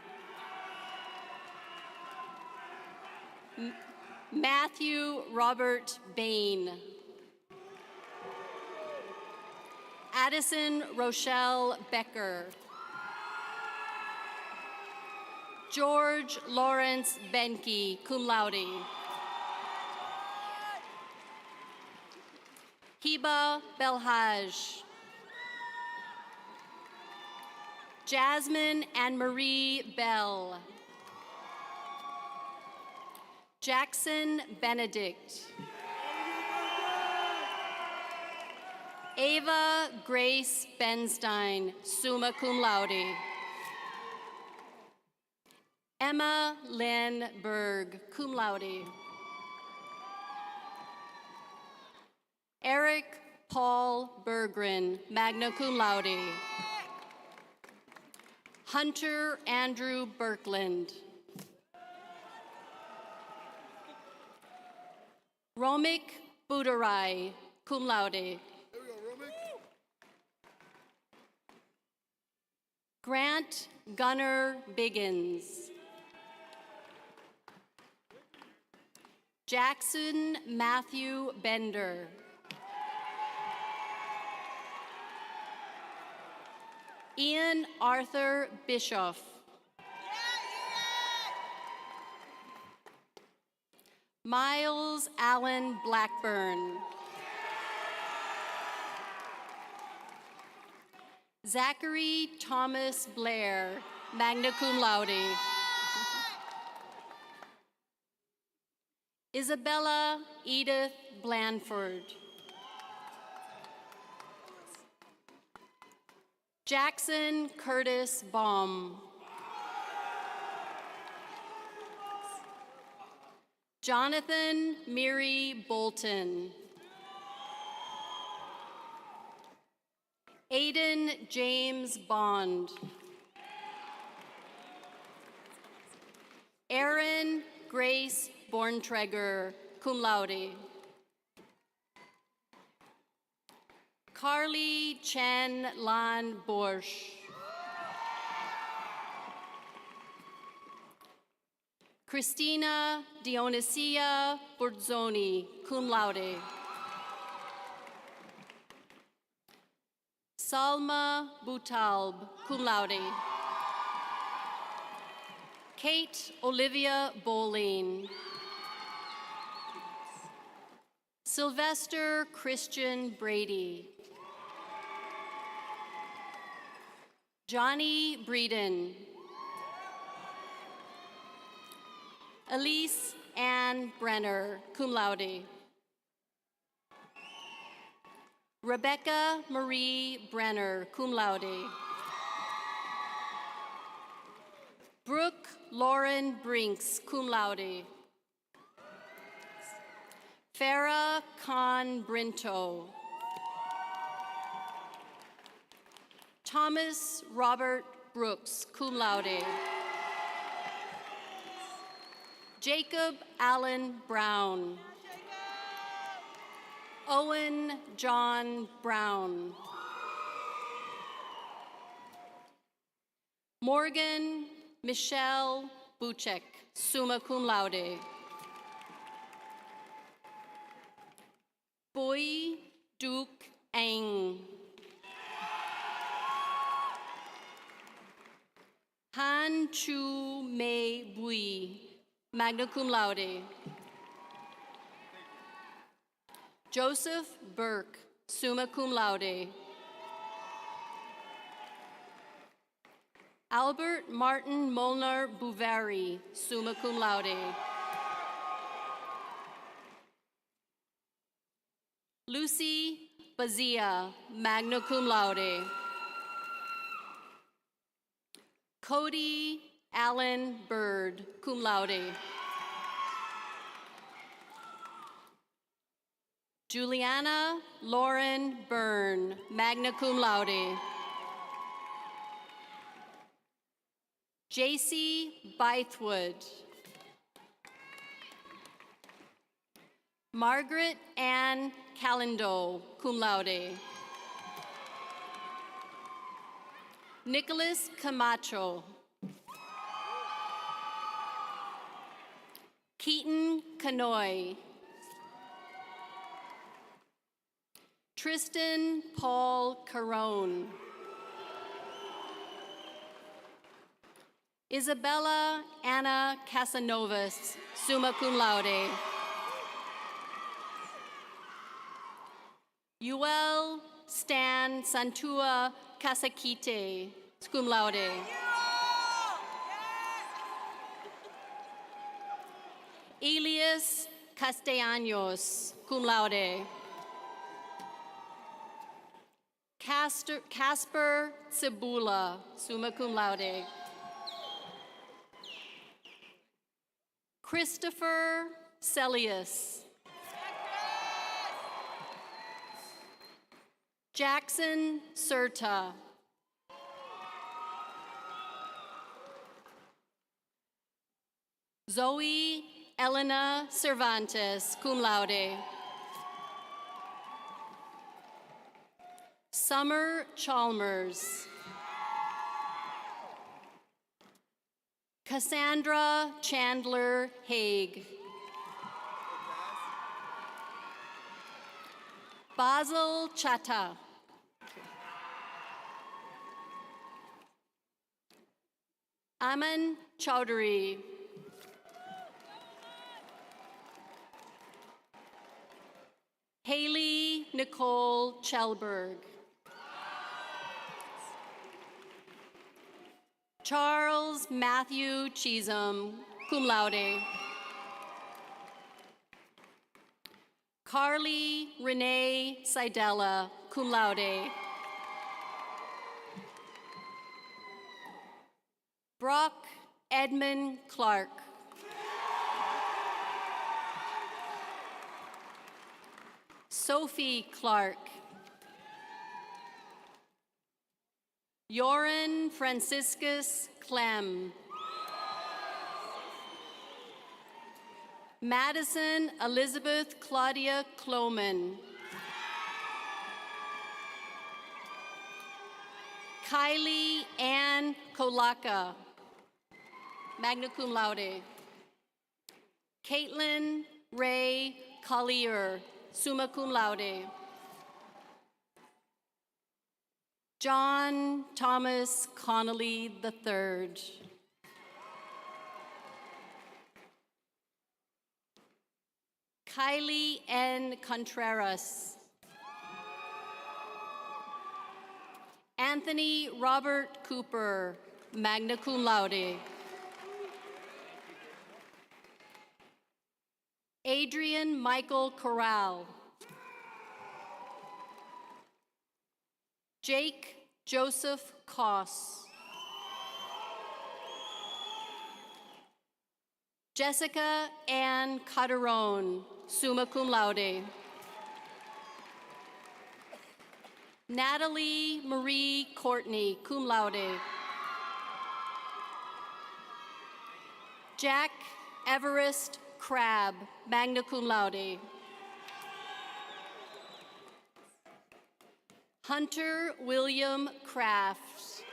Matthew Robert Bain. Addison Rochelle Becker. George Lawrence Benke, cum laude. Hiba Belhaj. Jasmine Anne-Marie Bell. Jackson Benedict. Ava Grace Benstein, summa cum laude. Emma Lynn Berg, cum laude. Eric Paul Berggren, magna cum laude. Hunter Andrew Birkland. Romik Budarai, cum laude. Grant Gunnar Biggins. Jackson Matthew Bender. Ian Arthur Bischoff. Miles Allen Blackburn. Zachary Thomas Blair, magna cum laude. Isabella Edith Blanford. Jackson Curtis Baum. Jonathan Miri Bolton. Aiden James Bond. Erin Grace Borntreger, cum laude. Carly Chen Lan Borsch. Christina Dionisia Bordzoni, cum laude. Salma Butalb, cum laude. Kate Olivia Bolin. Sylvester Christian Brady. Johnny Breeden. Elise Ann Brenner, cum laude. Rebecca Marie Brenner, cum laude. Brooke Lauren Brinks, cum laude. Farah Khan Brinto. Thomas Robert Brooks, cum laude. Jacob Allen Brown. Owen John Brown. Morgan Michelle Buchek, summa cum laude. Bui Duke Ang. Han Chu Mei Bui, magna cum laude. Joseph Burke, summa cum laude. Albert Martin Molnar Bouvari, summa cum laude. Lucy Bazia, magna cum laude. Cody Allen Bird, cum laude. Juliana Lauren Byrne, magna cum laude. J.C. Bythewood. Margaret Ann Calindo, cum laude. Nicholas Camacho. Keaton Canoy. Tristan Paul Carone. Isabella Anna Casanovas, summa cum laude. Yuel Stan Santua Casakite, cum laude. Elias Castellanos, cum laude. Casper Cibula, summa cum laude. Christopher Celius. Jackson Serta. Zoe Elena Cervantes, cum laude. Summer Chalmers. Cassandra Chandler Haig. Basil Chatta. Aman Chowdhury. Haley Nicole Chelberg. Charles Matthew Cheesum, cum laude. Carly Renee Seidella, cum laude. Brock Edmund Clark. Sophie Clark. Joran Franciscus Clem. Madison Elizabeth Claudia Cloman. Kylie Ann Kolaka, magna cum laude. Caitlin Ray Collier, summa cum laude. John Thomas Connolly III. Kylie N. Contreras. Anthony Robert Cooper, magna cum laude. Adrian Michael Corral. Jake Joseph Koss. Jessica Ann Caderone, summa cum laude. Natalie Marie Courtney, cum laude. Jack Everest Crabb, magna cum laude. Hunter William Kraft.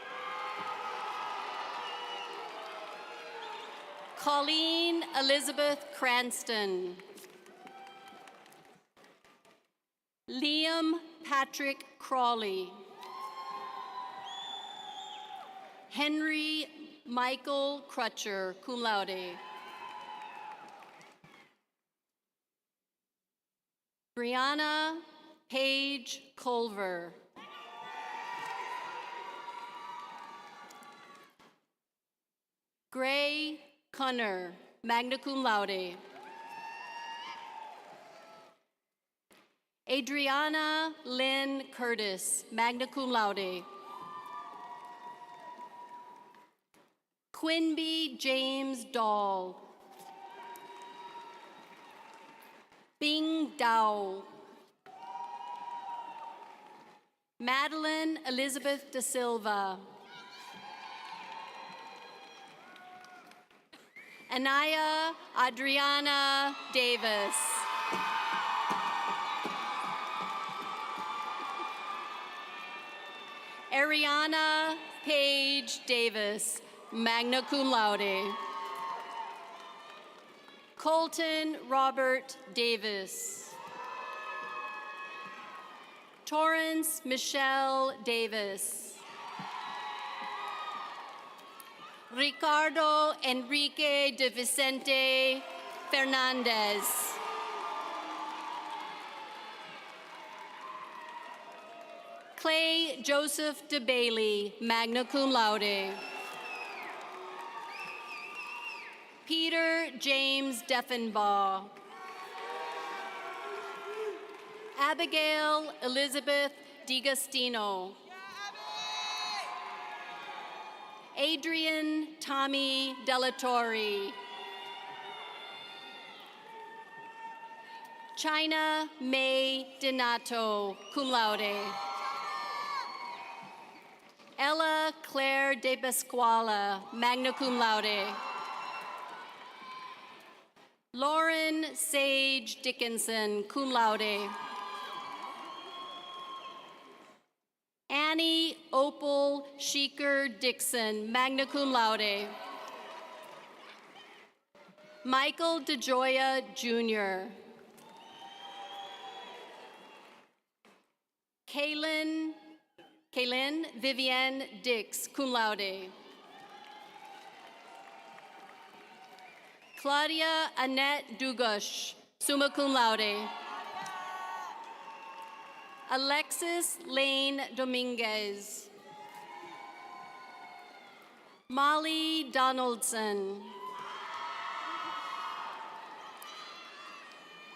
Colleen Elizabeth Cranston. Liam Patrick Crawley. Henry Michael Crutcher, cum laude. Brianna Paige Culver. Gray Cunner, magna cum laude. Adriana Lynn Curtis, magna cum laude. Quinby James Dahl. Bing Dao. Madeline Elizabeth Da Silva. Anaya Adriana Davis. Ariana Paige Davis, magna cum laude. Colton Robert Davis. Torrance Michelle Davis. Ricardo Enrique de Vicente Fernandez. Clay Joseph de Bailey, magna cum laude. Peter James Deffenbaugh. Abigail Elizabeth DiGustino. Adrian Tommy Delatorre. China May Donato, cum laude. Ella Claire de Pasquala, magna cum laude. Lauren Sage Dickinson, cum laude. Annie Opal Sheeker Dixon, magna cum laude. Michael DeJoya Jr. Kaylin Vivienne Dix, cum laude. Claudia Annette Dugush, summa cum laude. Alexis Lane Dominguez. Molly Donaldson.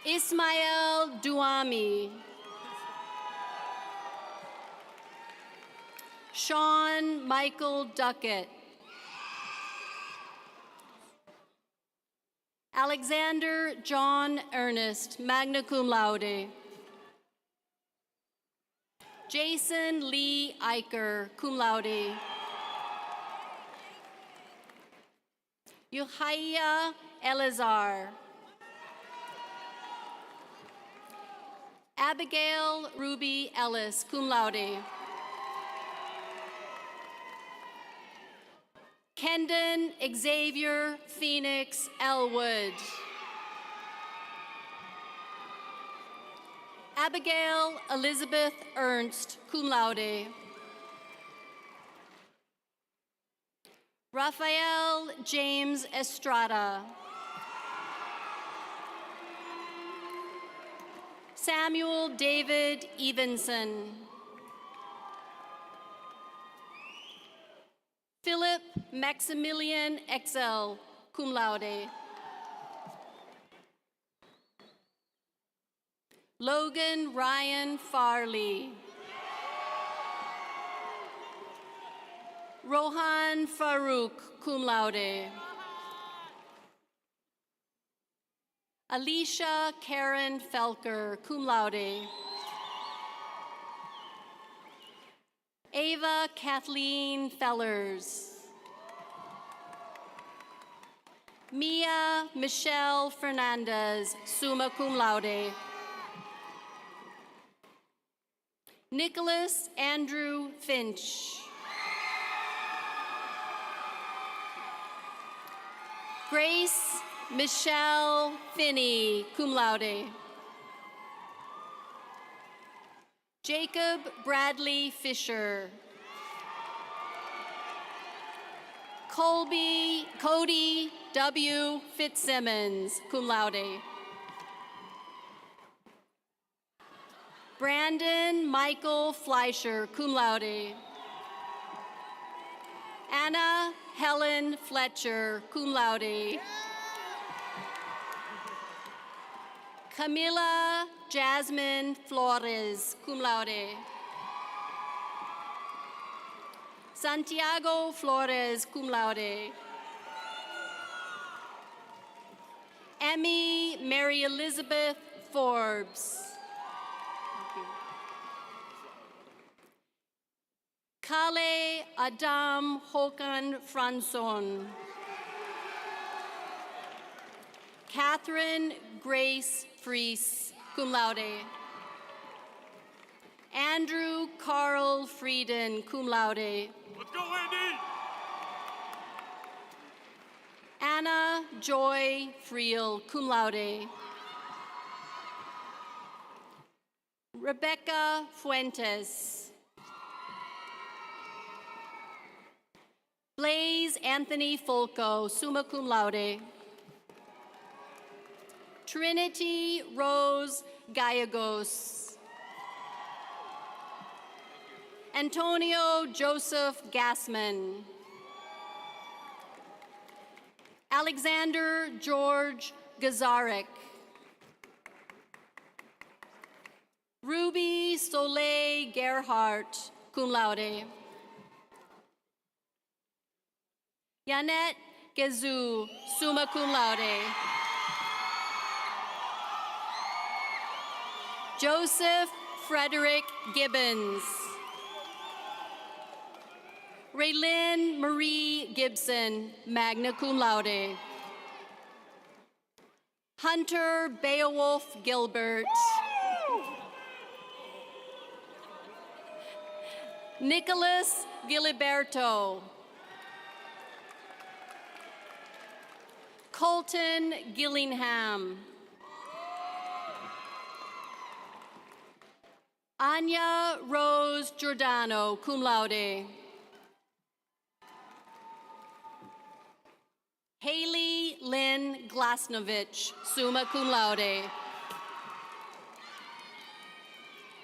Ismael Duami. Sean Michael Duckett. Alexander John Ernest, magna cum laude. Jason Lee Eicher, cum laude. Yuhaya Elazar. Abigail Ruby Ellis, cum laude. Kendon Xavier Phoenix Elwood. Abigail Elizabeth Ernst, cum laude. Raphael James Estrada. Samuel David Evenson. Philip Maximilian Excel, cum laude. Logan Ryan Farley. Rohan Farouk, cum laude. Alicia Karen Felker, cum laude. Ava Kathleen Fellers. Mia Michelle Fernandez, summa cum laude. Nicholas Andrew Finch. Grace Michelle Finney, cum laude. Jacob Bradley Fisher. Cody W. Fitzsimmons, cum laude. Brandon Michael Fleischer, cum laude. Anna Helen Fletcher, cum laude. Camila Jasmine Flores, cum laude. Santiago Flores, cum laude. Emmy Mary Elizabeth Forbes. Kale Adam Hokan Franson. Catherine Grace Fries, cum laude. Andrew Carl Frieden, cum laude. Let's go, Andy! Hannah Joy Friel, cum laude. Rebecca Fuentes. Blaze Anthony Folco, summa cum laude. Trinity Rose Gallegos. Antonio Joseph Gassman. Alexander George Gazarek. Ruby Soleil Gerhardt, cum laude. Yanette Gezu, summa cum laude. Joseph Frederick Gibbons. Raylyn Marie Gibson, magna cum laude. Hunter Beowulf Gilbert. Nicholas Giliberto. Colton Gillingham. Anya Rose Giordano, cum laude. Haley Lynn Glasnovich, summa cum laude.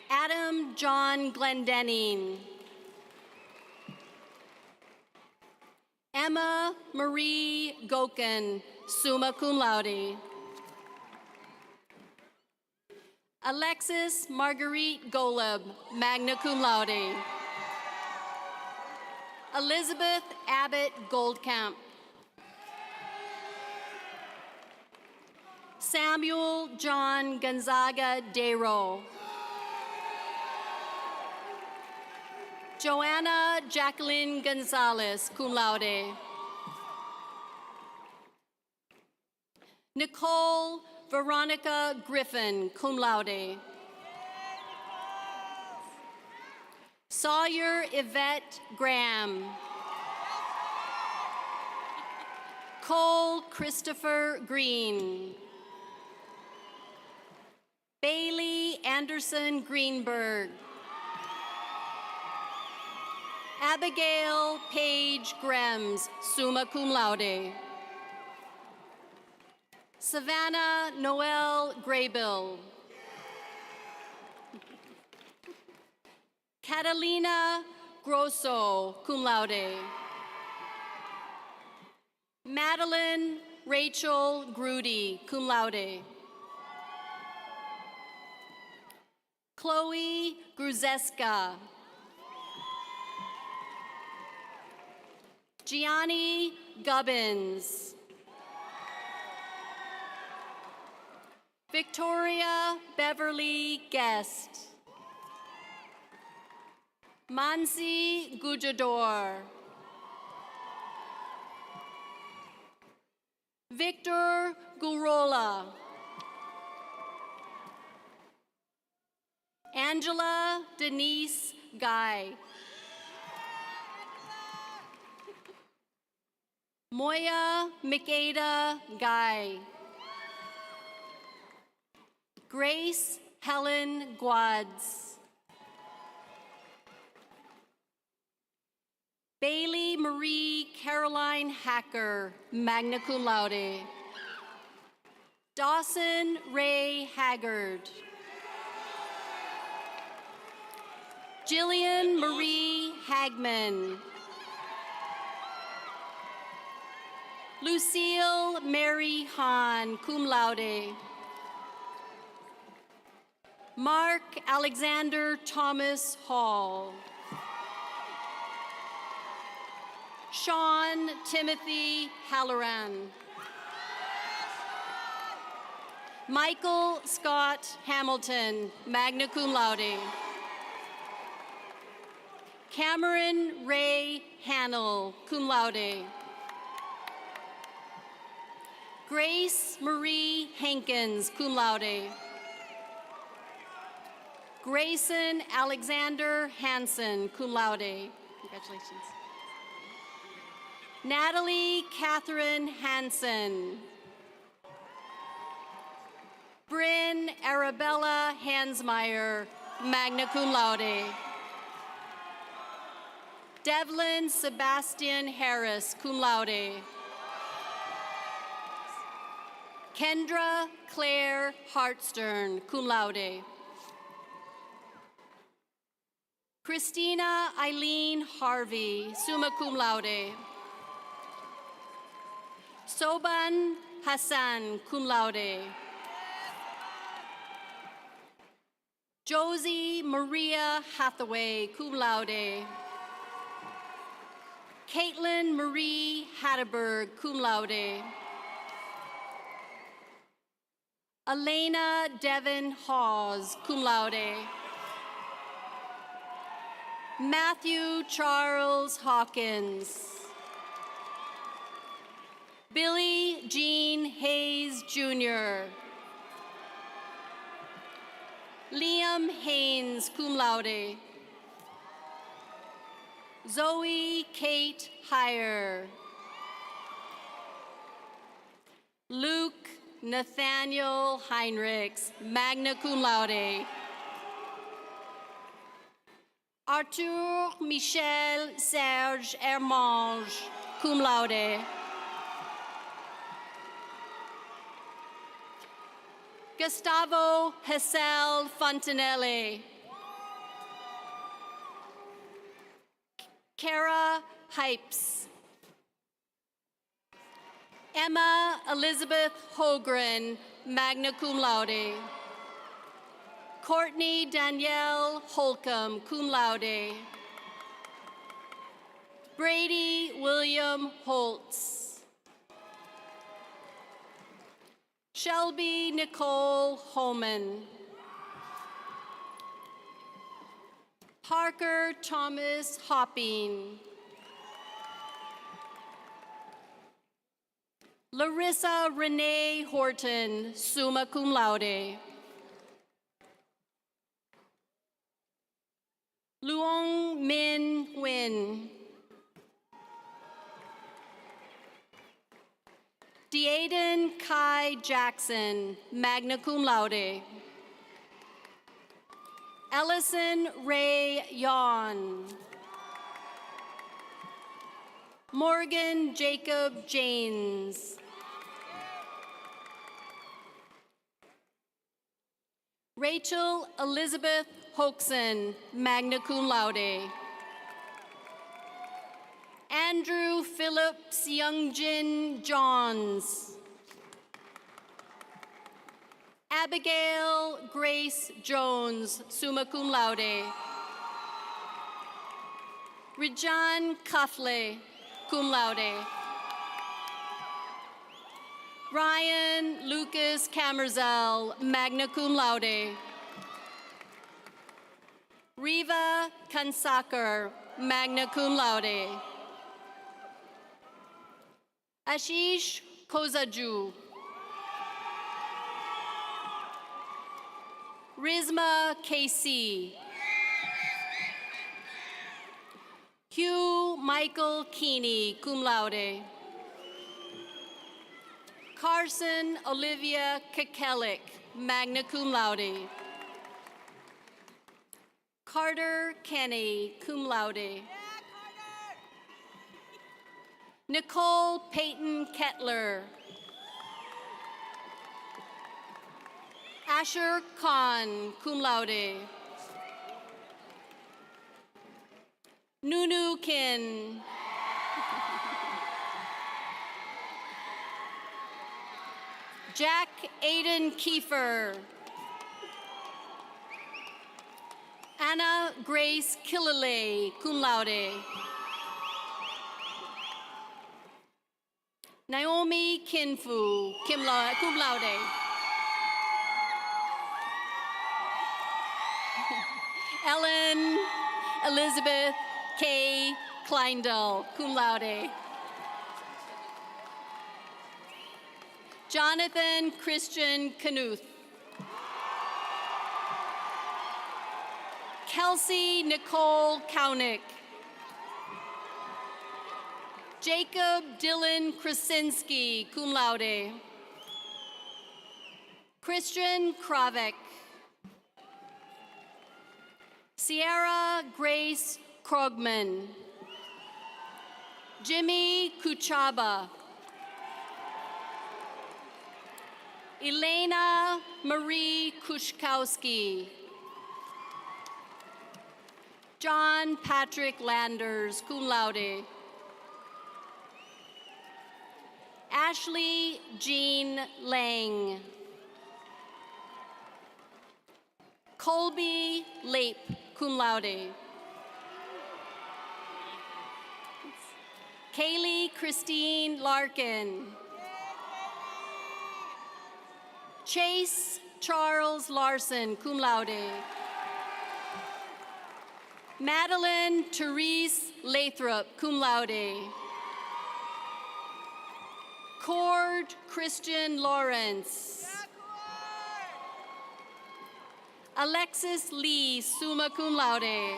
Adam John Glendenning. Emma Marie Gokin, summa cum laude. Alexis Marguerite Golub, magna cum laude. Elizabeth Abbott Goldcamp. Samuel John Gonzaga Dero. Joanna Jacqueline Gonzalez, cum laude. Nicole Veronica Griffin, cum laude. Sawyer Yvette Graham. Cole Christopher Green. Bailey Anderson Greenberg. Abigail Page Grems, summa cum laude. Savannah Noel Graybill. Catalina Grosso, cum laude. Madeline Rachel Grudy, cum laude. Chloe Gruzeska. Gianni Gubbins. Victoria Beverly Guest. Mansi Gujador. Victor Gurola. Angela Denise Guy. Moya Mikeda Guy. Grace Helen Guads. Bailey Marie Caroline Hacker, magna cum laude. Dawson Ray Haggard. Jillian Marie Hagman. Lucille Mary Hahn, cum laude. Mark Alexander Thomas Hall. Sean Timothy Halloran. Michael Scott Hamilton, magna cum laude. Cameron Ray Hannell, cum laude. Grace Marie Hankins, cum laude. Grayson Alexander Hansen, cum laude. Congratulations. Natalie Catherine Hansen. Bryn Arabella Hansmeyer, magna cum laude. Devlin Sebastian Harris, cum laude. Kendra Claire Hartstern, cum laude. Christina Eileen Harvey, summa cum laude. Soban Hassan, cum laude. Josie Maria Hathaway, cum laude. Caitlin Marie Hatterberg, cum laude. Elena Devon Hawes, cum laude. Matthew Charles Hawkins. Billy Jean Hayes Jr. Liam Haynes, cum laude. Zoe Kate Heyer. Luke Nathaniel Heinrichs, magna cum laude. Arthur Michel Serge Hermange, cum laude. Gustavo Hassel Fontanelli. Kara Hypes. Emma Elizabeth Hogren, magna cum laude. Courtney Danielle Holcomb, cum laude. Brady William Holtz. Shelby Nicole Holman. Parker Thomas Hopping. Larissa Renee Horton, summa cum laude. Luong Min Nguyen. Deaden Kai Jackson, magna cum laude. Ellison Ray Yawn. Morgan Jacob Janes. Rachel Elizabeth Hoxon, magna cum laude. Andrew Philip Seungjin Johns. Abigail Grace Jones, summa cum laude. Rijan Kafle, cum laude. Ryan Lucas Camerzel, magna cum laude. Riva Kansakar, magna cum laude. Ashish Kozaju. Rizma KC. Hugh Michael Keeney, cum laude. Carson Olivia Kekelik, magna cum laude. Carter Kenny, cum laude. Nicole Peyton Kettler. Asher Khan, cum laude. Nunu Kin. Jack Aiden Kiefer. Anna Grace Killalay, cum laude. Naomi Kinfu, cum laude. Ellen Elizabeth K. Kleindell, cum laude. Jonathan Christian Knuth. Kelsey Nicole Kaunick. Jacob Dylan Krasinski, cum laude. Christian Kravik. Sierra Grace Krogman. Jimmy Kuchaba. Elena Marie Kushkowski. John Patrick Landers, cum laude. Ashley Jean Lang. Colby Lape, cum laude. Kaylee Christine Larkin. Chase Charles Larson, cum laude. Madeline Therese Lathrop, cum laude. Cord Christian Lawrence. Alexis Lee, summa cum laude.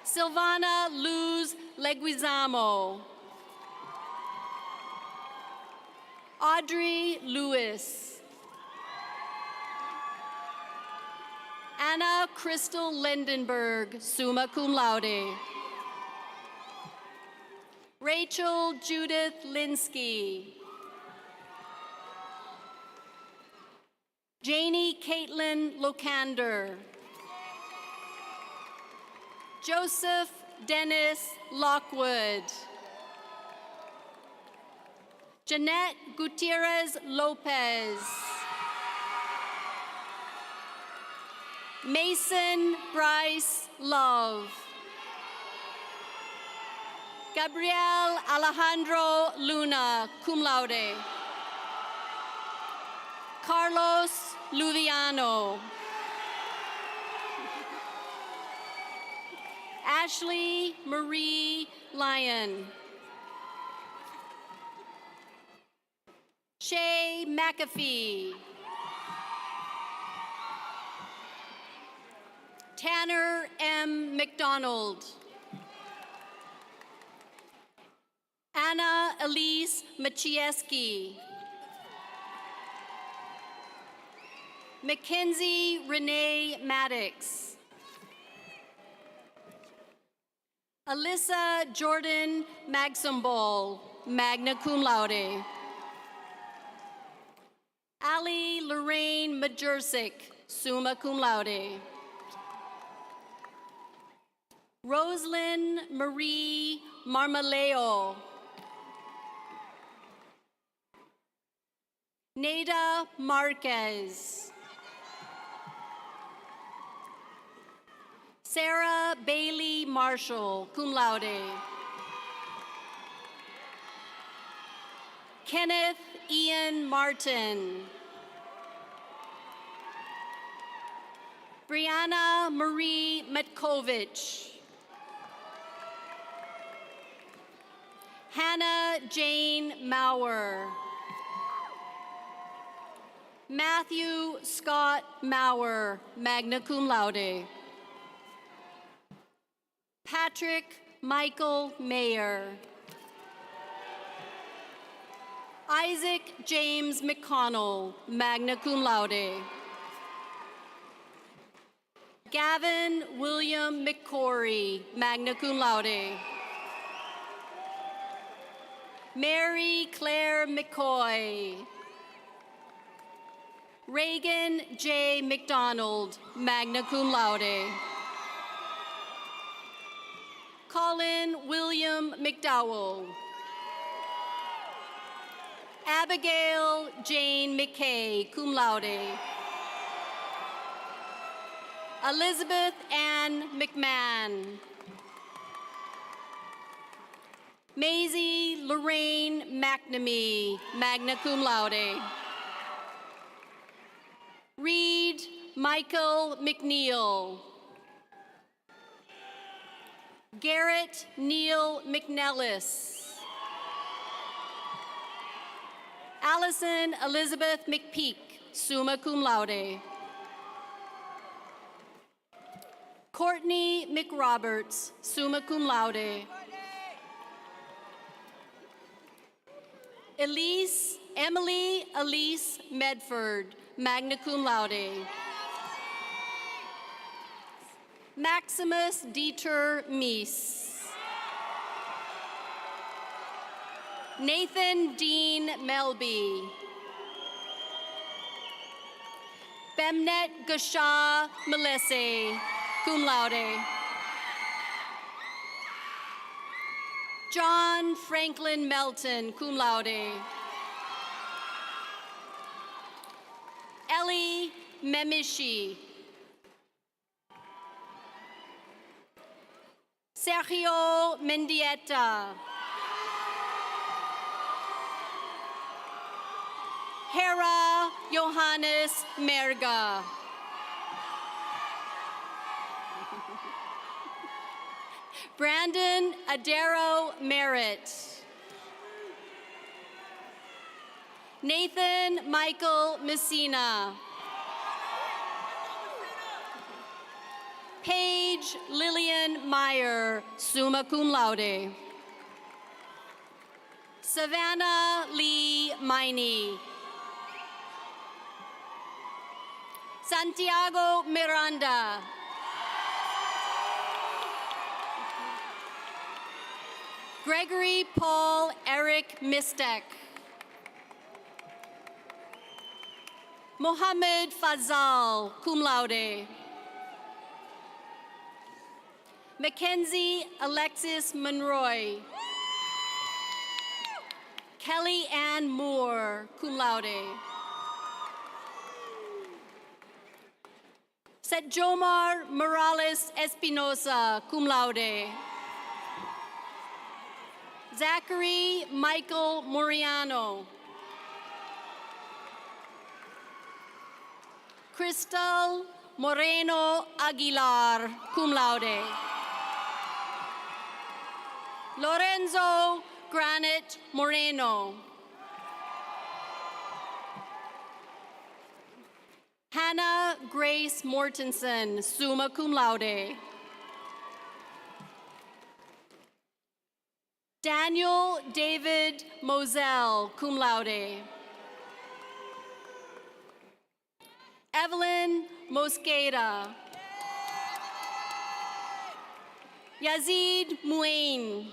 Silvana Luz Leguizamo. Audrey Lewis. Anna Crystal Lindenberg, summa cum laude. Rachel Judith Linsky. Janie Caitlin Locander. Joseph Dennis Lockwood. Jeanette Gutierrez Lopez. Mason Bryce Love. Gabriel Alejandro Luna, cum laude. Carlos Luviano. Ashley Marie Lyon. Shay McAfee. Tanner M. McDonald. Anna Elise Machieski. Mackenzie Renee Maddox. Alyssa Jordan Magsumbol, magna cum laude. Ali Lorraine Majersic, summa cum laude. Roslyn Marie Marmaleo. Nada Marquez. Sarah Bailey Marshall, cum laude. Kenneth Ian Martin. Brianna Marie Metkovich. Hannah Jane Maurer. Matthew Scott Maurer, magna cum laude. Patrick Michael Mayer. Isaac James McConnell, magna cum laude. Gavin William McCory, magna cum laude. Mary Claire McCoy. Reagan J. McDonald, magna cum laude. Colin William McDowell. Abigail Jane McKay, cum laude. Elizabeth Ann McMahon. Maisie Lorraine McNamee, magna cum laude. Reed Michael McNeil. Garrett Neil McNellis. Allison Elizabeth McPeak, summa cum laude. Courtney McRoberts, summa cum laude. Emily Elise Medford, magna cum laude. Maximus Dieter Mies. Nathan Dean Melby. Bemnet Gasha Melisse, cum laude. John Franklin Melton, cum laude. Ellie Memishi. Sergio Mendieta. Hera Johannes Merga. Brandon Adero Merritt. Nathan Michael Messina. Paige Lillian Meyer, summa cum laude. Savannah Lee Miney. Santiago Miranda. Gregory Paul Eric Mistek. Mohammed Fazal, cum laude. Mackenzie Alexis Monroy. Kelly Ann Moore, cum laude. Setjomar Morales Espinosa, cum laude. Zachary Michael Moriano. Crystal Moreno Aguilar, cum laude. Lorenzo Granite Moreno. Hannah Grace Mortensen, summa cum laude. Daniel David Moselle, cum laude. Evelyn Mosqueda. Yazid Muain.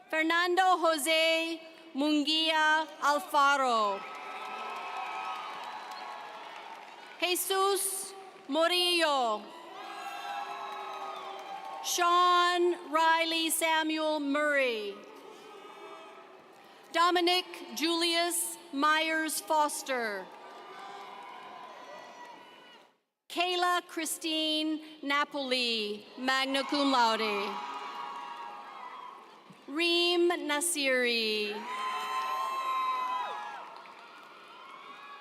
Fernando Jose Munguia Alfaro. Jesus Morillo. Sean Riley Samuel Murray. Dominic Julius Myers Foster. Kayla Christine Napoli, magna cum laude. Reem Nasiri.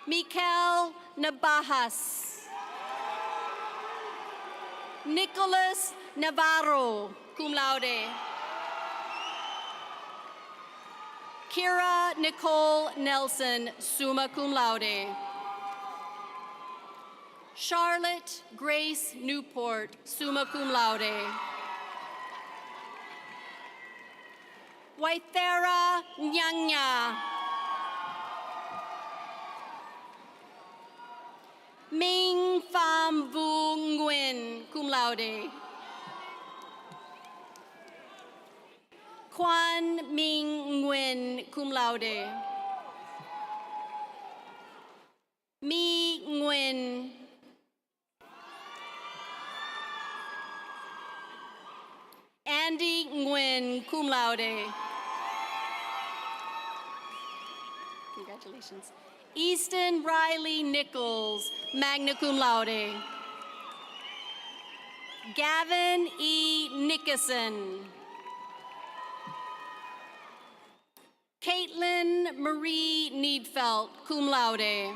Mikel Nabahas. Nicholas Navarro, cum laude. Kira Nicole Nelson, summa cum laude. Charlotte Grace Newport, summa cum laude. Waithera Nyanya. Ming Pham Vu Nguyen, cum laude. Quan Ming Nguyen, cum laude. Mi Nguyen. Andy Nguyen, cum laude. Congratulations. Easton Riley Nichols, magna cum laude. Gavin E. Nickerson. Caitlin Marie Needfelt, cum laude.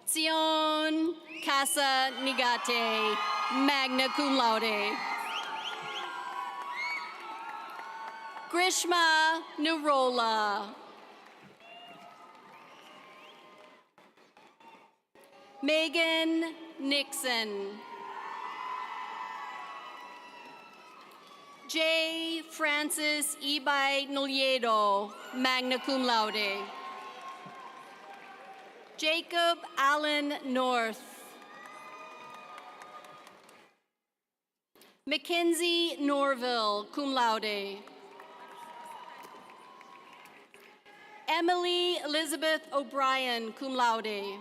Sion Casa Nigate, magna cum laude. Grishma Nirola. Megan Nixon. J. Francis Ibay Noliedo, magna cum laude. Jacob Allen North. Mackenzie Norville, cum laude. Emily Elizabeth O'Brien, cum laude.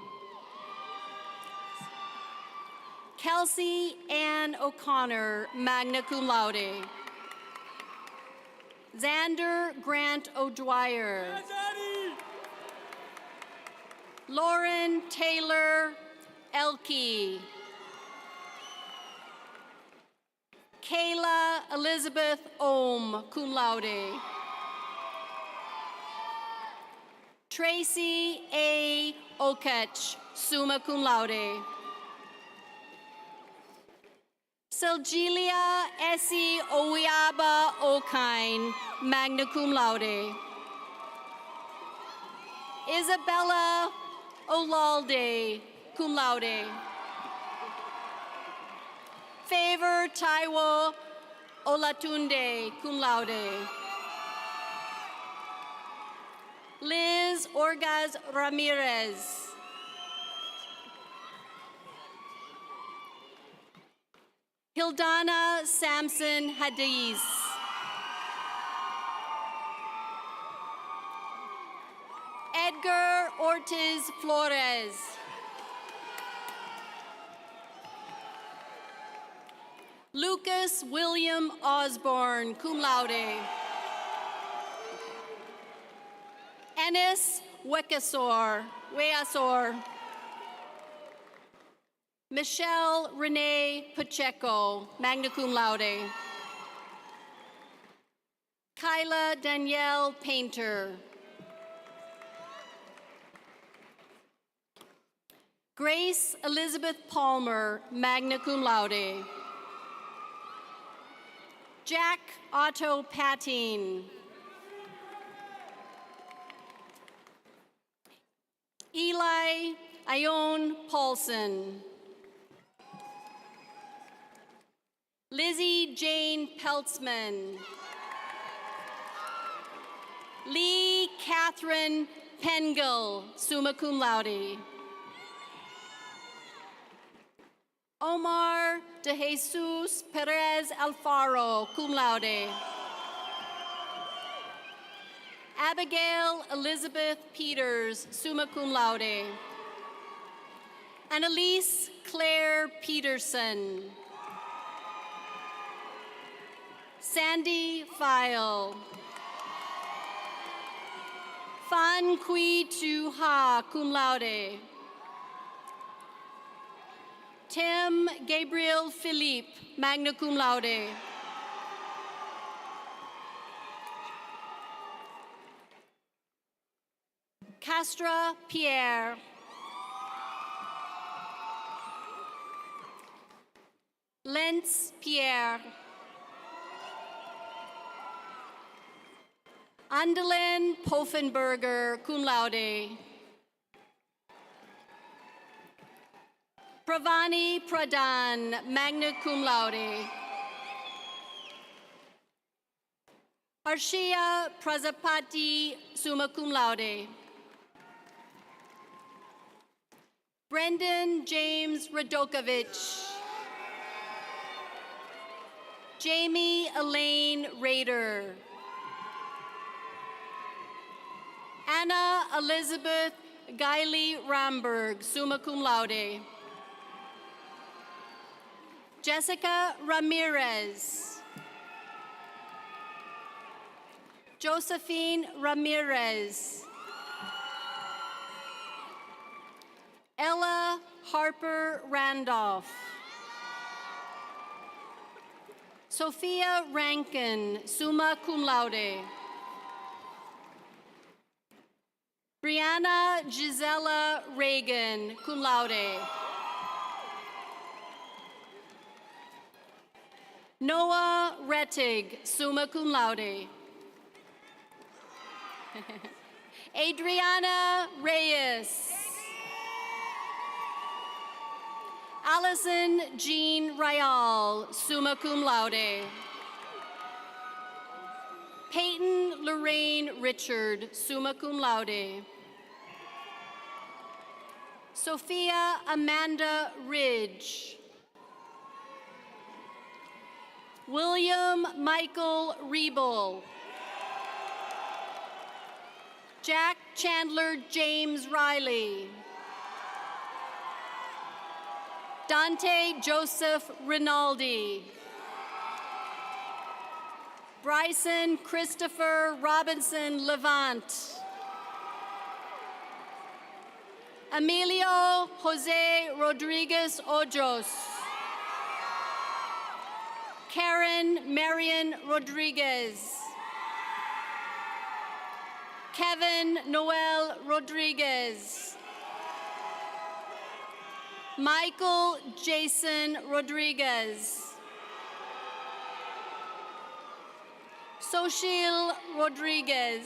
Kelsey Ann O'Connor, magna cum laude. Xander Grant O'Dwyer. Lauren Taylor Elke. Kayla Elizabeth Ohm, cum laude. Tracy A. Okech, summa cum laude. Silgelia Essie Owiaba Okine, magna cum laude. Isabella Olalde, cum laude. Favor Taiwo Olatunde, cum laude. Liz Orgaz Ramirez. Hildana Samson Hadiz. Edgar Ortiz Flores. Lucas William Osborne, cum laude. Ennis Weasor. Michelle Renee Pacheco, magna cum laude. Kyla Danielle Painter. Grace Elizabeth Palmer, magna cum laude. Jack Otto Patine. Eli Ione Paulson. Lizzie Jane Peltzman. Lee Catherine Pengel, summa cum laude. Omar de Jesus Perez Alfaro, cum laude. Abigail Elizabeth Peters, summa cum laude. Annalise Claire Peterson. Sandy File. Fan Kui Tu Ha, cum laude. Tim Gabriel Philippe, magna cum laude. Castra Pierre. Lentz Pierre. Andelin Poffenberger, cum laude. Pravani Pradhan, magna cum laude. Arshia Prajapati, summa cum laude. Brendan James Radokovich. Jamie Elaine Rader. Anna Elizabeth Geiley Ramberg, summa cum laude. Jessica Ramirez. Josephine Ramirez. Ella Harper Randolph. Sophia Rankin, summa cum laude. Brianna Gisela Reagan, cum laude. Noah Rettig, summa cum laude. Adriana Reyes. Allison Jean Rial, summa cum laude. Peyton Lorraine Richard, summa cum laude. Sophia Amanda Ridge. William Michael Riebel. Jack Chandler James Riley. Dante Joseph Rinaldi. Bryson Christopher Robinson Levant. Emilio Jose Rodriguez Ojos. Karen Marion Rodriguez. Kevin Noel Rodriguez. Michael Jason Rodriguez. Soshil Rodriguez.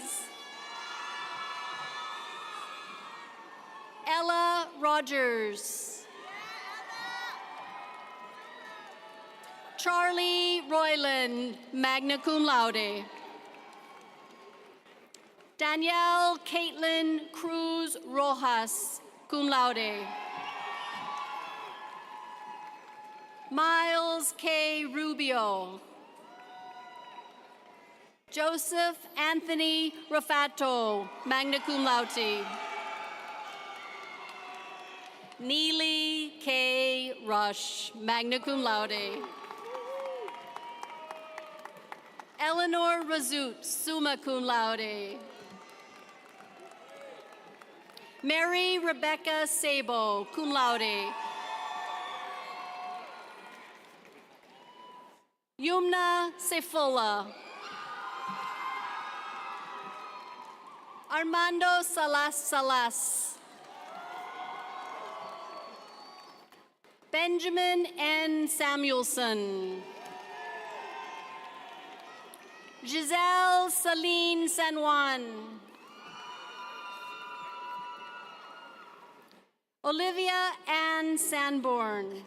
Ella Rogers. Charlie Royland, magna cum laude. Danielle Caitlin Cruz Rojas, cum laude. Miles K. Rubio. Joseph Anthony Rafato, magna cum laude. Neely K. Rush, magna cum laude. Eleanor Razut, summa cum laude. Mary Rebecca Sabo, cum laude. Yumna Sefula. Armando Salas. Benjamin N. Samuelson. Giselle Celine San Juan. Olivia Ann Sanborn.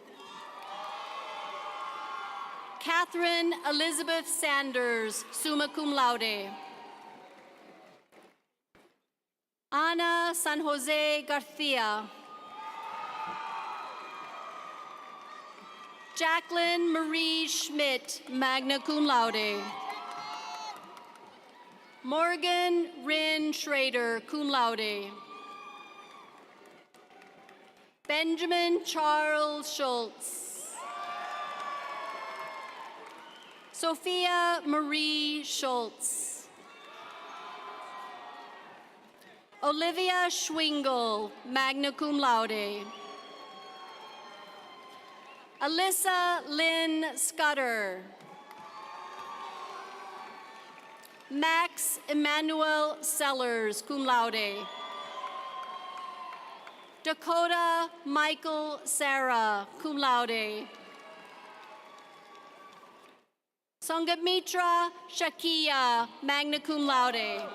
Catherine Elizabeth Sanders, summa cum laude. Ana San Jose Garcia. Jacqueline Marie Schmidt, magna cum laude. Morgan Rin Schrader, cum laude. Benjamin Charles Schultz. Sophia Marie Schultz. Olivia Schwingle, magna cum laude. Alyssa Lynn Scudder. Max Emmanuel Sellers, cum laude. Dakota Michael Sarah, cum laude. Sangamitra Shakia, magna cum laude.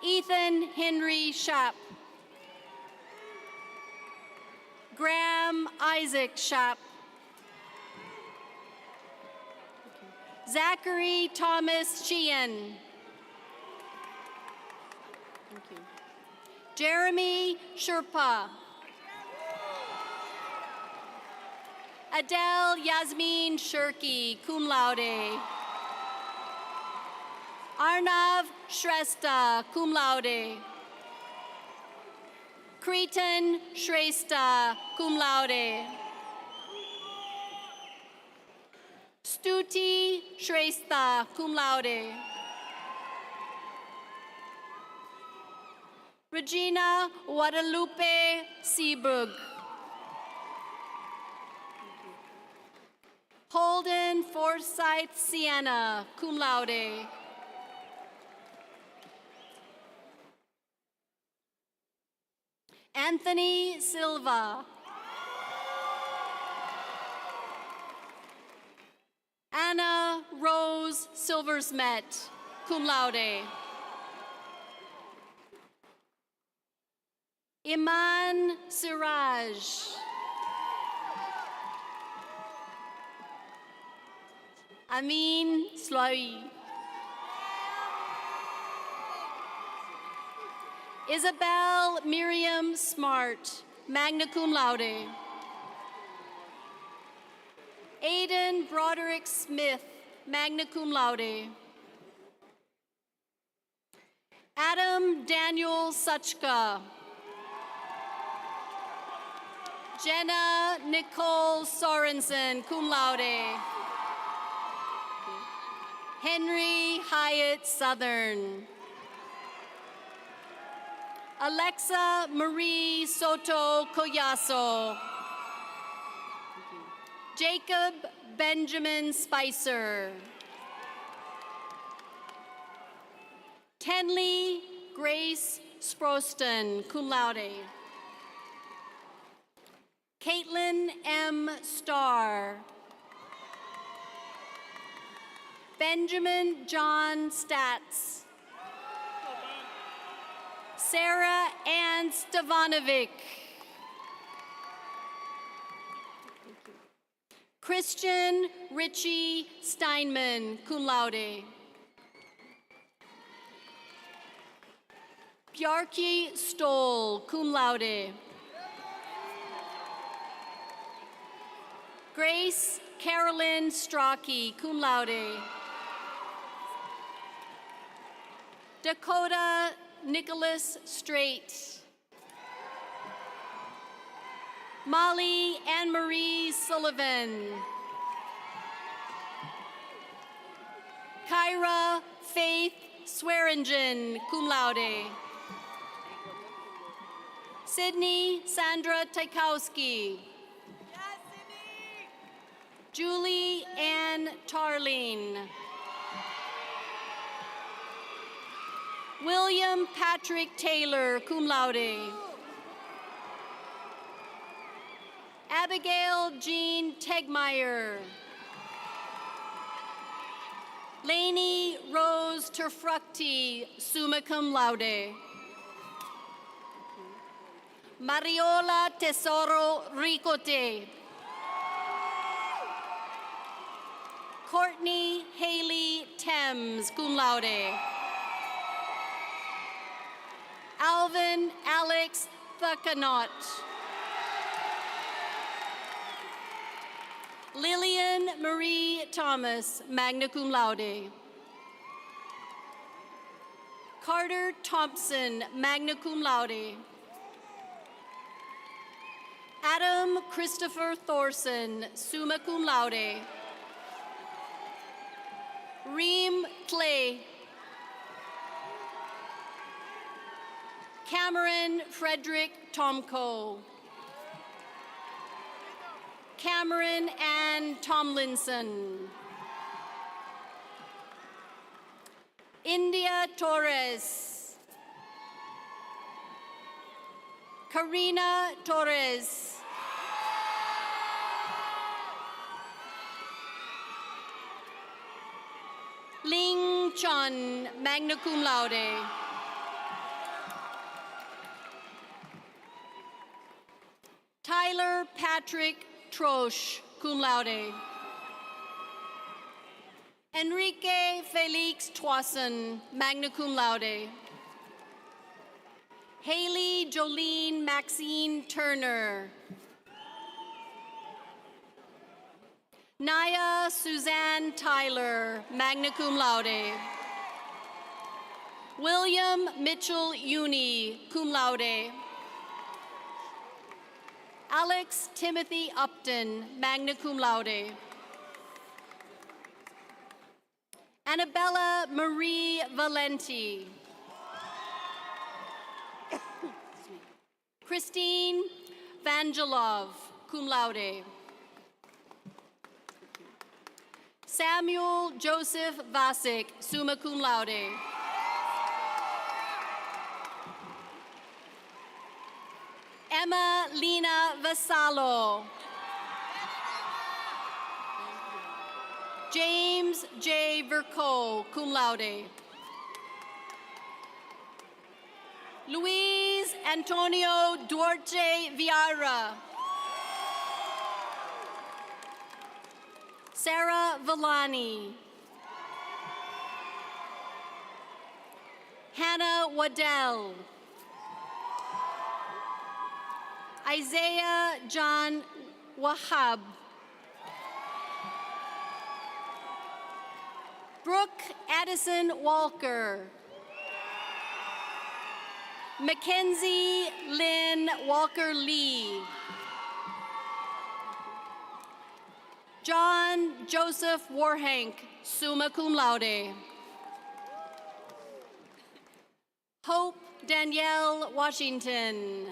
Ethan Henry Schapp. Graham Isaac Schapp. Zachary Thomas Sheehan. Jeremy Sherpa. Adele Yasmin Shirky, cum laude. Arnav Shrestha, cum laude. Cretan Shrestha, cum laude. Stuti Shrestha, cum laude. Regina Guadalupe Seabrug. Holden Forsyth Sienna, cum laude. Anthony Silva. Anna Rose Silversmet, cum laude. Iman Siraj. Amin Slawi. Isabel Miriam Smart, magna cum laude. Aiden Broderick Smith, magna cum laude. Adam Daniel Suchka. Jenna Nicole Sorensen, cum laude. Henry Hyatt Southern. Alexa Marie Soto Collazo. Jacob Benjamin Spicer. Tenley Grace Sproston, cum laude. Caitlin M. Starr. Benjamin John Statz. Sarah Ann Stevanovic. Christian Richie Steinman, cum laude. Bjarki Stoll, cum laude. Grace Carolyn Strachey, cum laude. Dakota Nicholas Straight. Molly Anne-Marie Sullivan. Kyra Faith Swearingen, cum laude. Sydney Sandra Tykowski. Julie Ann Tarling. William Patrick Taylor, cum laude. Abigail Jean Tegmeyer. Lainey Rose Terfructi, summa cum laude. Mariola Tesoro Ricote. Courtney Haley Thames, cum laude. Alvin Alex Thukanot. Lillian Marie Thomas, magna cum laude. Carter Thompson, magna cum laude. Adam Christopher Thorson, summa cum laude. Reem Clay. Cameron Frederick Tomko. Cameron Ann Tomlinson. India Torres. Karina Torres. Ling Chun, magna cum laude. Tyler Patrick Troche, cum laude. Enrique Felix Toison, magna cum laude. Haley Jolene Maxine Turner. Naya Suzanne Tyler, magna cum laude. William Mitchell Uni, cum laude. Alex Timothy Upton, magna cum laude. Annabella Marie Valenti. Christine Vangelov, cum laude. Samuel Joseph Vasic, summa cum laude. Emma Lena Vasallo. James J. Verco, cum laude. Luis Antonio Duarte Vieira. Sarah Villani. Hannah Waddell. Isaiah John Wahab. Brooke Addison Walker. Mackenzie Lynn Walker Lee. John Joseph Warhank, summa cum laude. Hope Danielle Washington.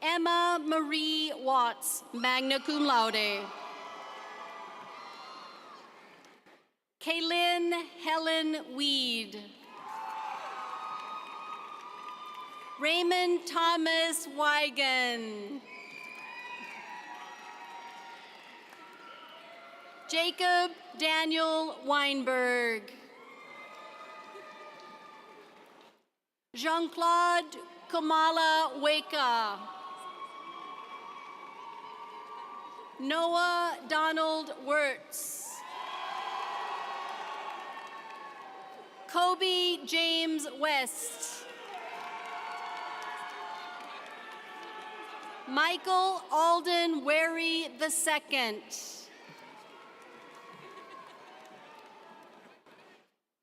Emma Marie Watts, magna cum laude. Kaylin Helen Weed. Raymond Thomas Wigan. Jacob Daniel Weinberg. Jean-Claude Kamala Weka. Noah Donald Wirtz. Kobe James West. Michael Alden Wary II.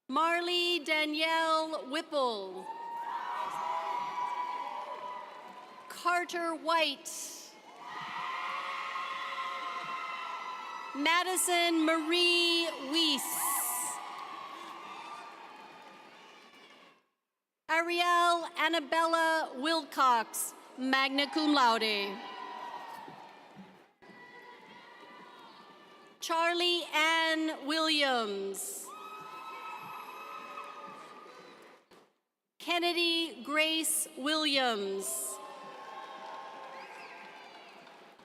Marley Danielle Whipple. Carter White. Madison Marie Weiss. Ariel Annabella Wilcox, magna cum laude. Charlie Ann Williams. Kennedy Grace Williams.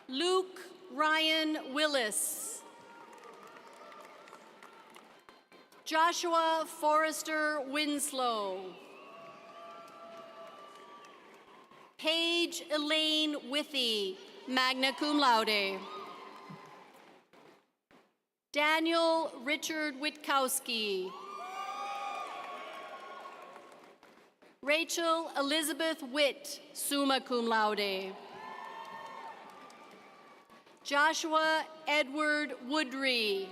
Luke Ryan Willis. Joshua Forrester Winslow. Paige Elaine Withy, magna cum laude. Daniel Richard Witkowski. Rachel Elizabeth Witt, summa cum laude. Joshua Edward Woodry.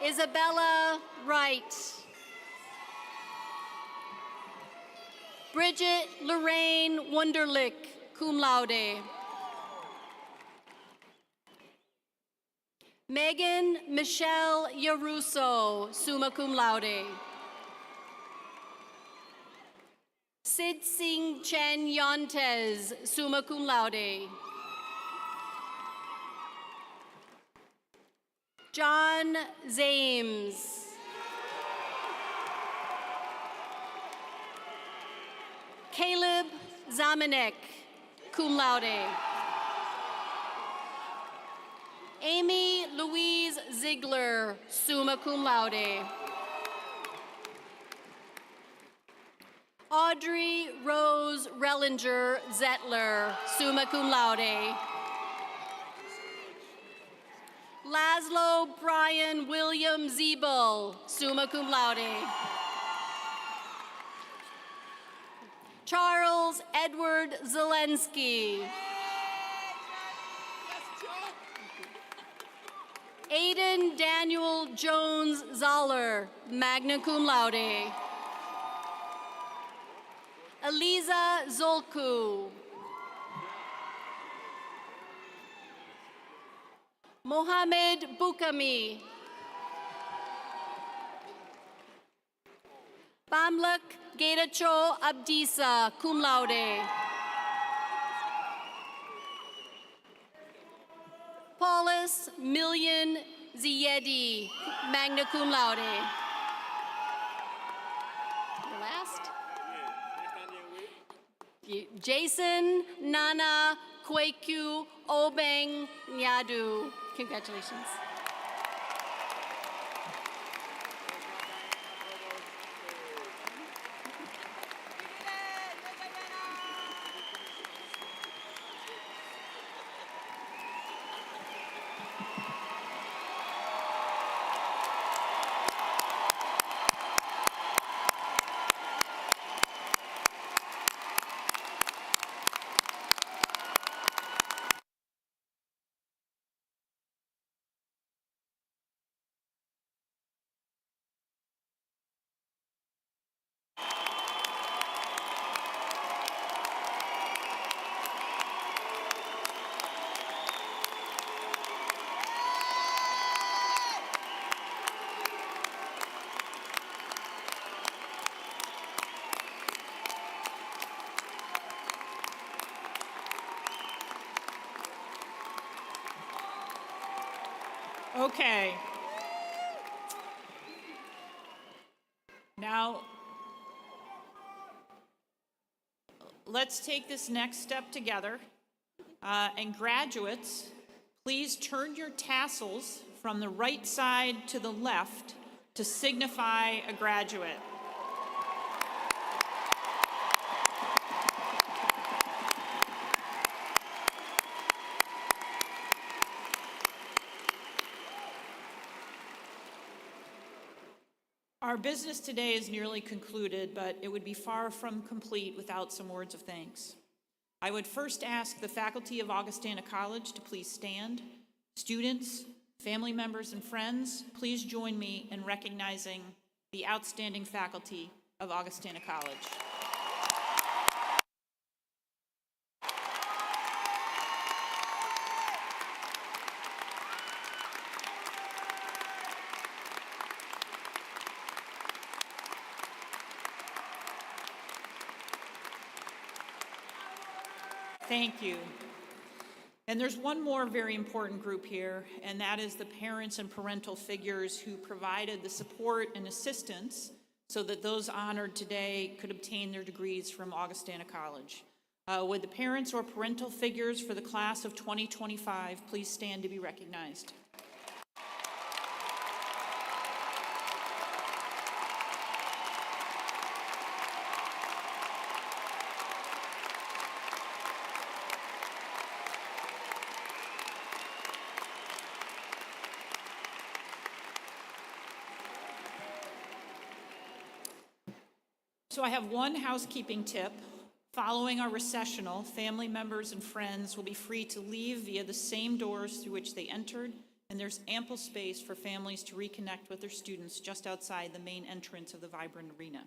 Isabella Wright. Bridget Lorraine Wunderlich, cum laude. Megan Michelle Yaruso, summa cum laude. Sid Singh Chen Yontes, summa cum laude. John Zames. Caleb Zamenek, cum laude. Amy Louise Ziegler, summa cum laude. Audrey Rose Rellinger Zettler, summa cum laude. Laszlo Brian William Ziebel, summa cum laude. Charles Edward Zelensky. Aiden Daniel Jones Zoller, magna cum laude. Eliza Zolku. Mohamed Boukami. Bamlak Getacho Abdisa, cum laude. Paulus Million Ziedi, magna cum laude. The last? Jason Nana Kweku Obeng Nyadu. Congratulations. Okay. Now, let's take this next step together. And graduates, please turn your tassels from the right side to the left to signify a graduate. Our business today is nearly concluded, but it would be far from complete without some words of thanks. I would first ask the faculty of Augustana College to please stand. Students, family members, and friends, please join me in recognizing the outstanding faculty of Augustana College. Thank you. And there's one more very important group here, and that is the parents and parental figures who provided the support and assistance so that those honored today could obtain their degrees from Augustana College. Would the parents or parental figures for the class of 2025 please stand to be recognized? So I have one housekeeping tip. Following our recessional, family members and friends will be free to leave via the same doors through which they entered, and there's ample space for families to reconnect with their students just outside the main entrance of the vibrant arena.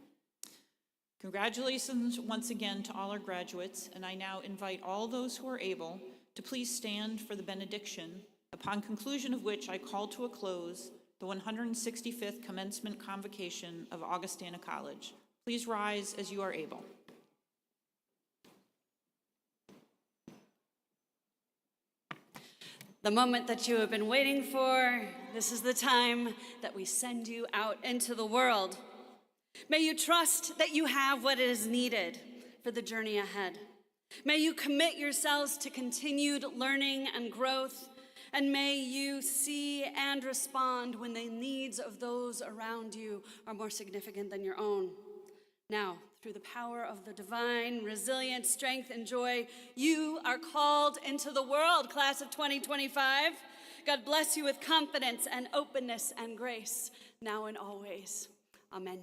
Congratulations once again to all our graduates, and I now invite all those who are able to please stand for the benediction, upon conclusion of which I call to a close the 165th Commencement Convocation of Augustana College. Please rise as you are able. The moment that you have been waiting for, this is the time that we send you out into the world. May you trust that you have what is needed for the journey ahead. May you commit yourselves to continued learning and growth, and may you see and respond when the needs of those around you are more significant than your own. Now, through the power of the divine resilience, strength, and joy, you are called into the world, class of 2025. God bless you with confidence and openness and grace, now and always. Amen.